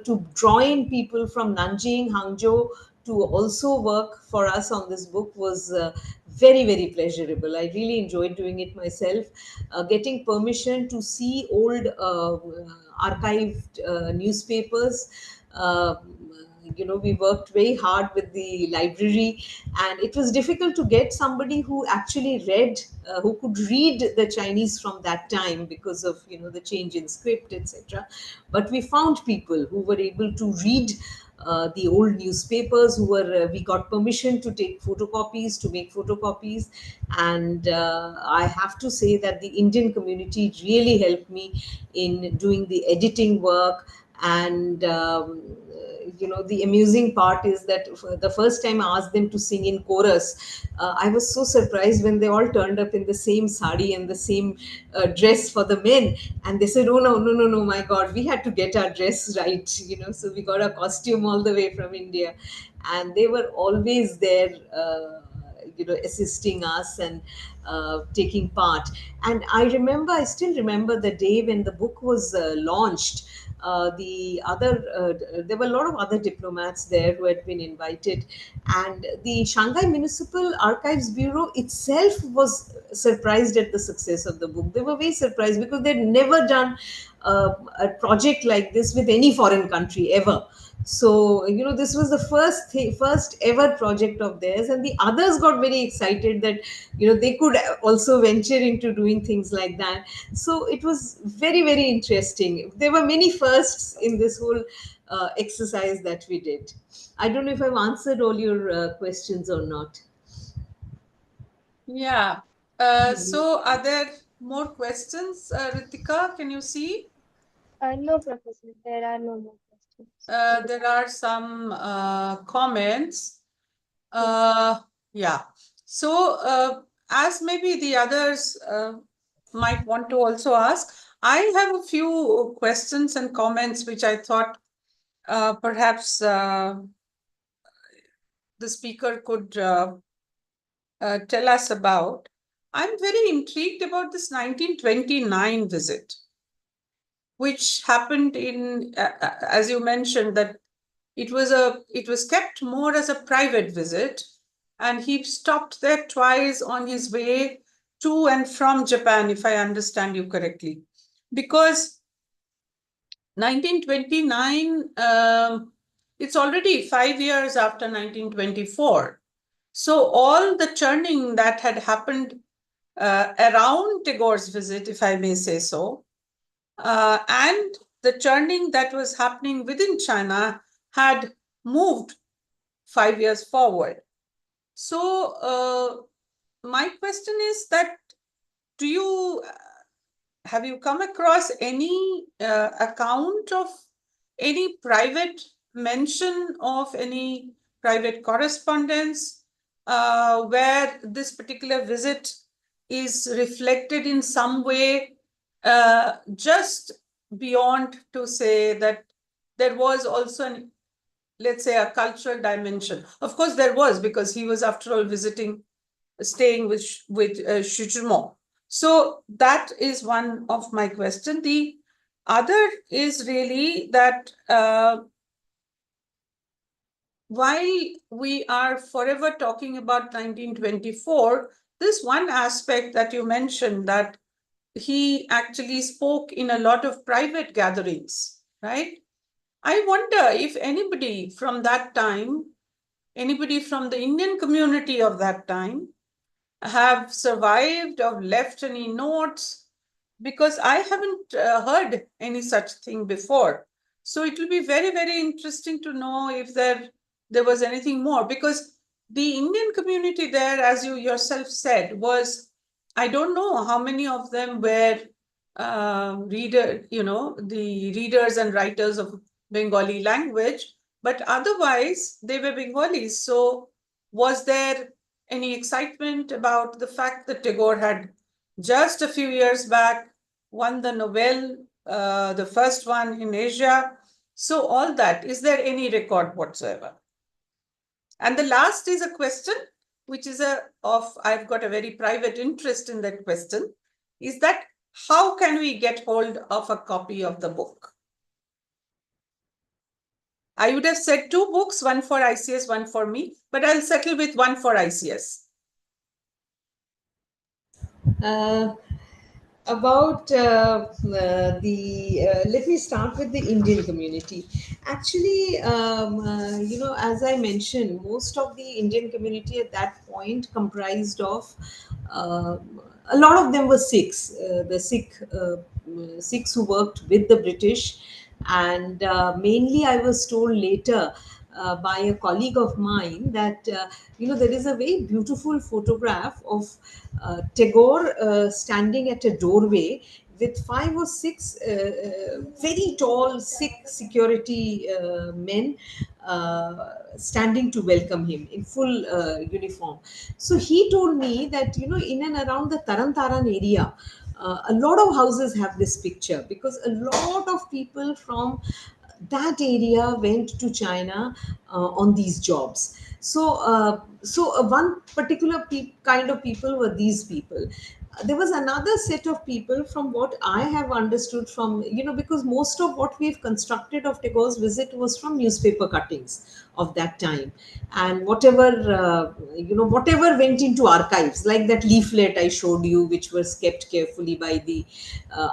to draw in people from Nanjing, Hangzhou to also work for us on this book was very, very pleasurable. I really enjoyed doing it myself. Getting permission to see old archived newspapers. Uh, we worked very hard with the library, and it was difficult to get somebody who actually read, who could read the Chinese from that time because of the change in script, etc. But we found people who were able to read the old newspapers, who were we got permission to take photocopies, to make photocopies. And I have to say that the Indian community really helped me in doing the editing work. And the amusing part is that for the first time I asked them to sing in chorus. I was so surprised when they all turned up in the same sari and the same dress for the men, and they said, "Oh no, no, no, no! My God, we had to get our dress right." So we got a costume all the way from India, and they were always there. Assisting us and taking part. And I still remember the day when the book was launched. There were a lot of other diplomats there who had been invited, and the Shanghai Municipal Archives Bureau itself was surprised at the success of the book. They were very surprised because they'd never done a project like this with any foreign country ever. So this was the first ever project of theirs, and the others got very excited that they could also venture into doing things like that. So it was very, very interesting. There were many firsts in this whole exercise that we did. I don't know if I've answered all your questions or not. Yeah. So are there more questions, Ritika? Can you see? No, Professor, there are no more questions. There are some comments. Yes. Yeah. So, as maybe the others might want to also ask, I have a few questions and comments which I thought perhaps the speaker could tell us about. I'm very intrigued about this 1929 visit, which happened in, as you mentioned, that it was kept more as a private visit, and he stopped there twice on his way to and from Japan, if I understand you correctly, because 1929, it's already 5 years after 1924. So all the churning that had happened around Tagore's visit, if I may say so, and the churning that was happening within China had moved 5 years forward. So my question is that, do you have you come across any account of any private mention of any private correspondence where this particular visit is reflected in some way, just beyond to say that there was also an, let's say, a cultural dimension? Of course there was, because he was after all staying with Xu Zhimo. So that is one of my question. The other is really that while we are forever talking about 1924, this one aspect that you mentioned, that he actually spoke in a lot of private gatherings, right? I wonder if anybody from that time, anybody from the Indian community of that time, have survived or left any notes, because I haven't heard any such thing before. So it will be very, very interesting to know if there was anything more, because the Indian community there, as you yourself said, was, I don't know how many of them were the readers and writers of Bengali language, but otherwise they were Bengalis. So was there any excitement about the fact that Tagore had just a few years back won the Nobel, the first one in Asia? So all that, is there any record whatsoever? And the last is a question, which is I've got a very private interest in that question, is that how can we get hold of a copy of the book? I would have said 2 books, one for ICS, one for me, but I'll settle with one for ICS. About let me start with the Indian community. Actually, as I mentioned, most of the Indian community at that point comprised of uh, a lot of them were Sikhs, Sikhs who worked with the British, and mainly I was told later by a colleague of mine that there is a very beautiful photograph of Tagore standing at a doorway with 5 or 6 very tall Sikh security men standing to welcome him in full uniform. So he told me that in and around the Taran area, a lot of houses have this picture, because a lot of people from that area went to China on these jobs. So one particular kind of people were these people. There was another set of people, from what I have understood from, because most of what we've constructed of Tagore's visit was from newspaper cuttings of that time, and whatever went into archives, like that leaflet I showed you, which was kept carefully by the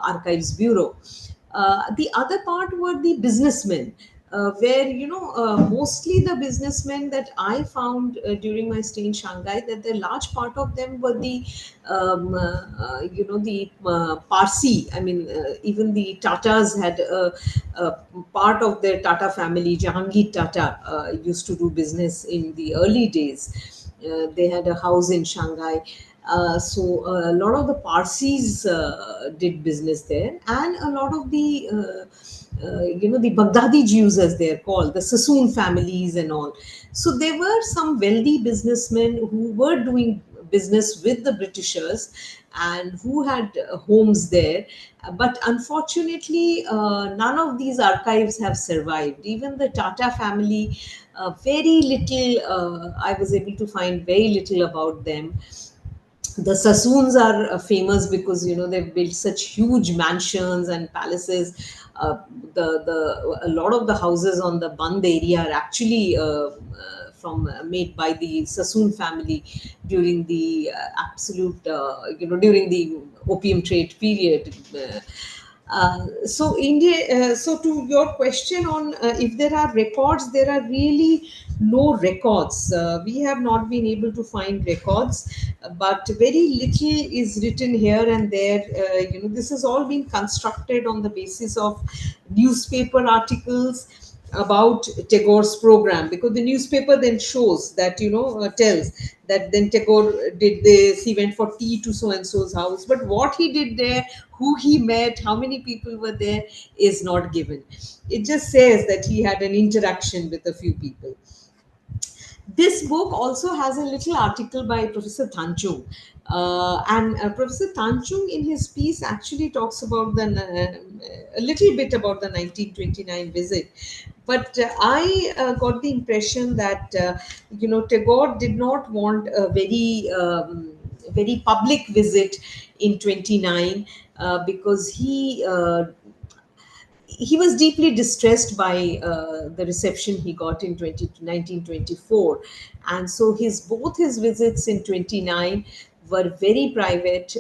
Archives Bureau. The other part were the businessmen, where mostly the businessmen that I found during my stay in Shanghai, that the large part of them were the Parsi. I mean, even the Tatas had a part of their Tata family. Jahangir Tata used to do business in the early days. They had a house in Shanghai. So a lot of the Parsis did business there, and a lot of the the Baghdadi Jews, as they're called, the Sassoon families and all. So there were some wealthy businessmen who were doing business with the Britishers, and who had homes there. But unfortunately, none of these archives have survived. Even the Tata family, very little, I was able to find very little about them. The Sassoons are famous because they've built such huge mansions and palaces. The a lot of the houses on the Band area are actually from made by the Sassoon family during the during the opium trade period. So to your question on if there are records, there are really no records. We have not been able to find records, but very little is written here and there. This has all been constructed on the basis of newspaper articles about Tagore's program, because the newspaper then shows that, tells that then Tagore did this, he went for tea to so and so's house. But what he did there, who he met, how many people were there, is not given. It just says that he had an interaction with a few people. This book also has a little article by Professor Thanchung. And Professor Thanchung, in his piece, actually talks about a little bit about the 1929 visit. But I got the impression that, Tagore did not want a very public visit in 29, because he was deeply distressed by the reception he got in 1924, and so both his visits in 29 were very private.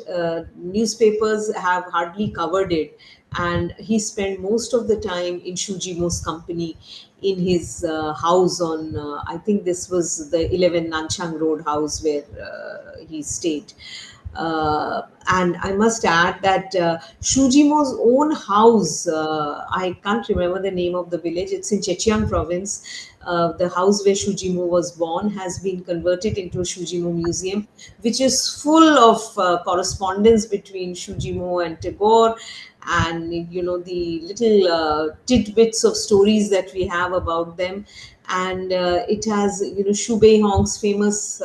Newspapers have hardly covered it, and he spent most of the time in Xu Zhimo's company in his house on, I think this was the 11 Nanchang Road house where he stayed. And I must add that Xu Jimo's own house, I can't remember the name of the village, it's in Zhejiang province. The house where Xu Jimo was born has been converted into a Xu Jimo museum, which is full of correspondence between Xu Jimo and Tagore, and the little tidbits of stories that we have about them. And it has Xu Beihong's famous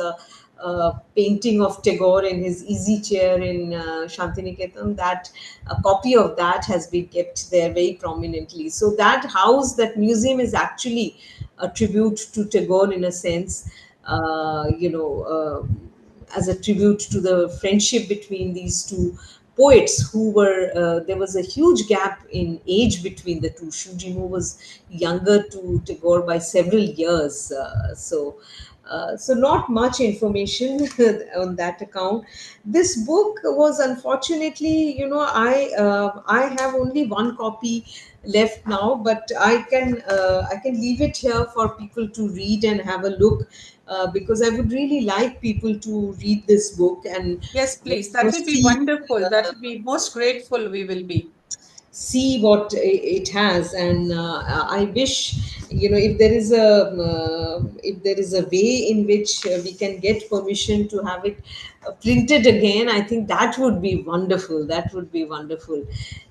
painting of Tagore in his easy chair in Shantiniketan. That a copy of that has been kept there very prominently. So that house, that museum, is actually a tribute to Tagore in a sense. As a tribute to the friendship between these two poets who were, there was a huge gap in age between the two. Xu Jimo was younger to Tagore by several years. So not much information on that account. This book was, unfortunately, I have only one copy left now, but I can leave it here for people to read and have a look, because I would really like people to read this book and Yes, please. That will be see wonderful. That will be most grateful we will be. see what it has. And I wish, if there is a way in which we can get permission to have it printed again, I think that would be wonderful. That would be wonderful.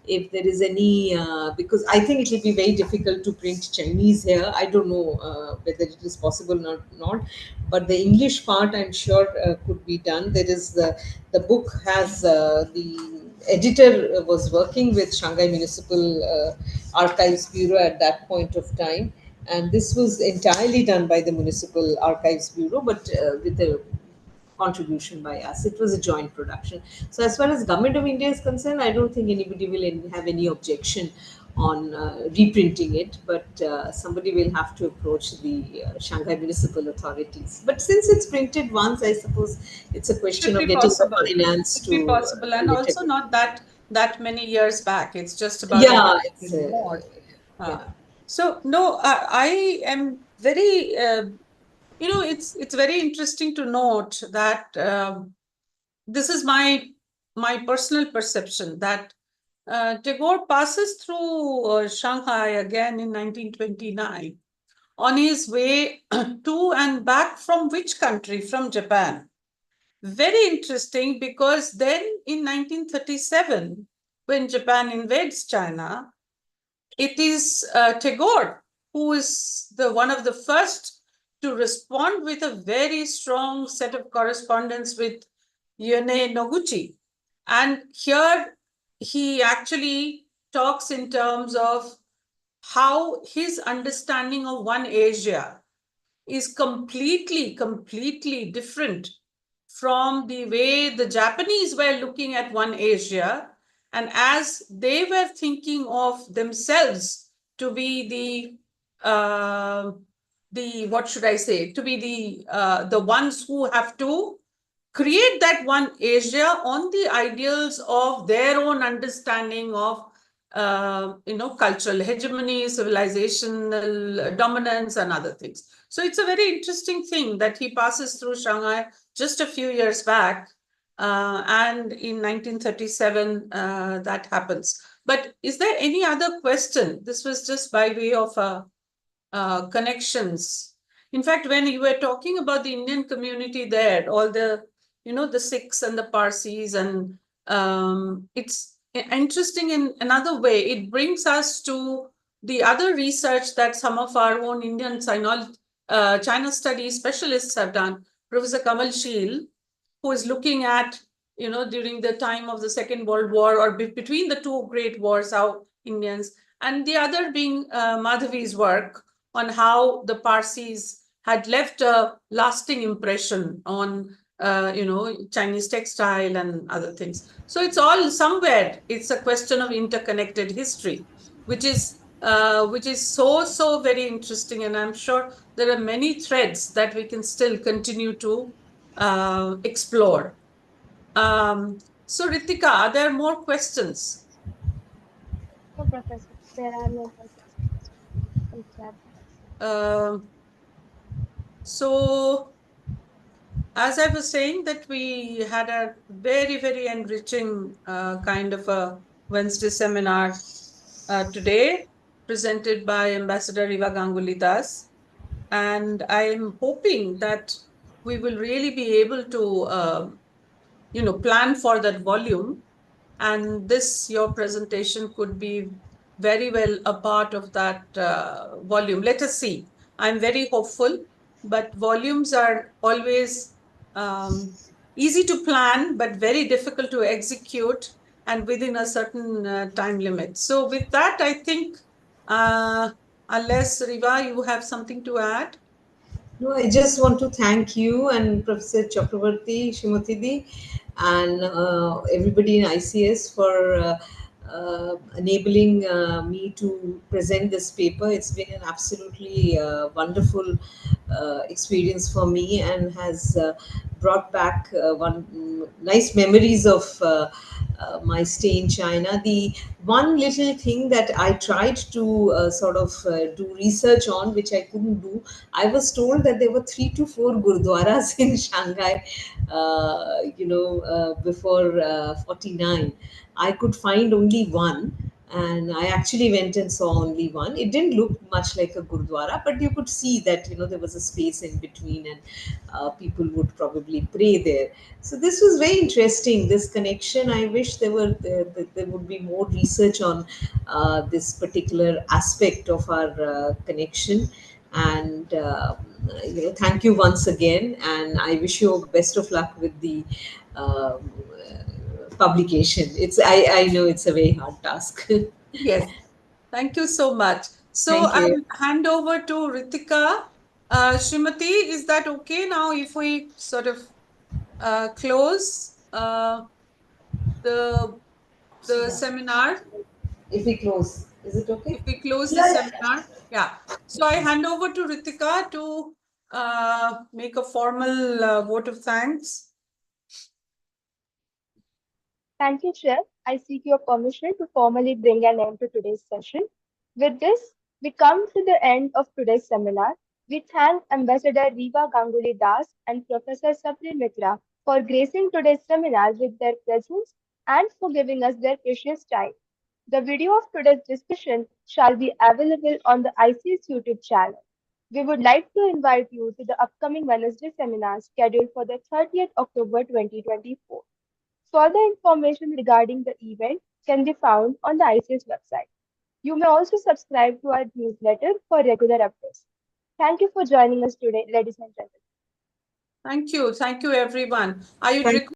If there is any, because I think it will be very difficult to print Chinese here. I don't know whether it is possible or not, but the English part, I'm sure, could be done. There is the book has the editor was working with Shanghai Municipal Archives Bureau at that point of time, and this was entirely done by the Municipal Archives Bureau, but with a contribution by us. It was a joint production. So as far as Government of India is concerned, I don't think anybody will have any objection on reprinting it, but somebody will have to approach the Shanghai municipal authorities. But since it's printed once, I suppose it's a question Should of be getting the possible. finance Should be to possible. And do it also again. not that many years back. It's just about a Yeah, it's decade more. Uh, yeah. so no, I am very it's very interesting to note that this is my personal perception that Tagore passes through Shanghai again in 1929 on his way to and back from which country? From Japan. Very interesting, because then in 1937, when Japan invades China, it is Tagore who is the one of the first to respond with a very strong set of correspondence with Yone Noguchi. And here he actually talks in terms of how his understanding of one Asia is completely different from the way the Japanese were looking at one Asia, and as they were thinking of themselves to be the what should I say, to be the ones who have to create that one Asia on the ideals of their own understanding of cultural hegemony, civilizational dominance, and other things. So it's a very interesting thing that he passes through Shanghai just a few years back, and in 1937 that happens. But is there any other question? This was just by way of connections. In fact, when you were talking about the Indian community there, all the the Sikhs and the Parsis, and it's interesting in another way. It brings us to the other research that some of our own Indian China studies specialists have done. Professor Kamal Sheel, who is looking at, during the time of the Second World War, or between the two great wars, how Indians, and the other being Madhavi's work on how the Parsis had left a lasting impression on Chinese textile and other things. So it's all somewhere. It's a question of interconnected history, which is so very interesting, and I'm sure there are many threads that we can still continue to explore. So Ritika, are there more questions? No, Professor, there are no more questions in chat box. So as I was saying, that we had a very enriching kind of a Wednesday seminar today, presented by Ambassador Riva Ganguly Das. And I'm hoping that we will really be able to, plan for that volume. And this, your presentation could be very well a part of that volume. Let us see. I'm very hopeful, but volumes are always easy to plan, but very difficult to execute, and within a certain time limit. So with that, I think, unless Riva, you have something to add? No, I just want to thank you and Professor Chakravarti, Shimotidi, and everybody in ICS for enabling me to present this paper. It's been an absolutely wonderful experience for me, and has brought back one nice memories of my stay in China. The one little thing that I tried to do research on, which I couldn't do, I was told that there were 3 to 4 gurdwaras in Shanghai, before 49. I could find only one, and I actually went and saw only one. It didn't look much like a gurdwara, but you could see that there was a space in between, and people would probably pray there. So this was very interesting. This connection. I wish there would be more research on this particular aspect of our connection. And thank you once again, and I wish you best of luck with the publication. I know it's a very hard task. Yes. Thank you so much. So Thank you. I'll hand over to Ritika. Srimati, is that okay now if we sort of close the seminar? If we close, is it okay? If we close the seminar? Yeah. So I hand over to Ritika to make a formal vote of thanks. Thank you, Chair. I seek your permission to formally bring an end to today's session. With this, we come to the end of today's seminar. We thank Ambassador Riva Ganguly Das and Professor Sapri Mitra for gracing today's seminar with their presence and for giving us their precious time. The video of today's discussion shall be available on the ICS YouTube channel. We would like to invite you to the upcoming Wednesday seminar scheduled for the 30th October 2024. Further information regarding the event can be found on the ICS website. You may also subscribe to our newsletter for regular updates. Thank you for joining us today, ladies and gentlemen. Thank you. Thank you, everyone. I would Thank request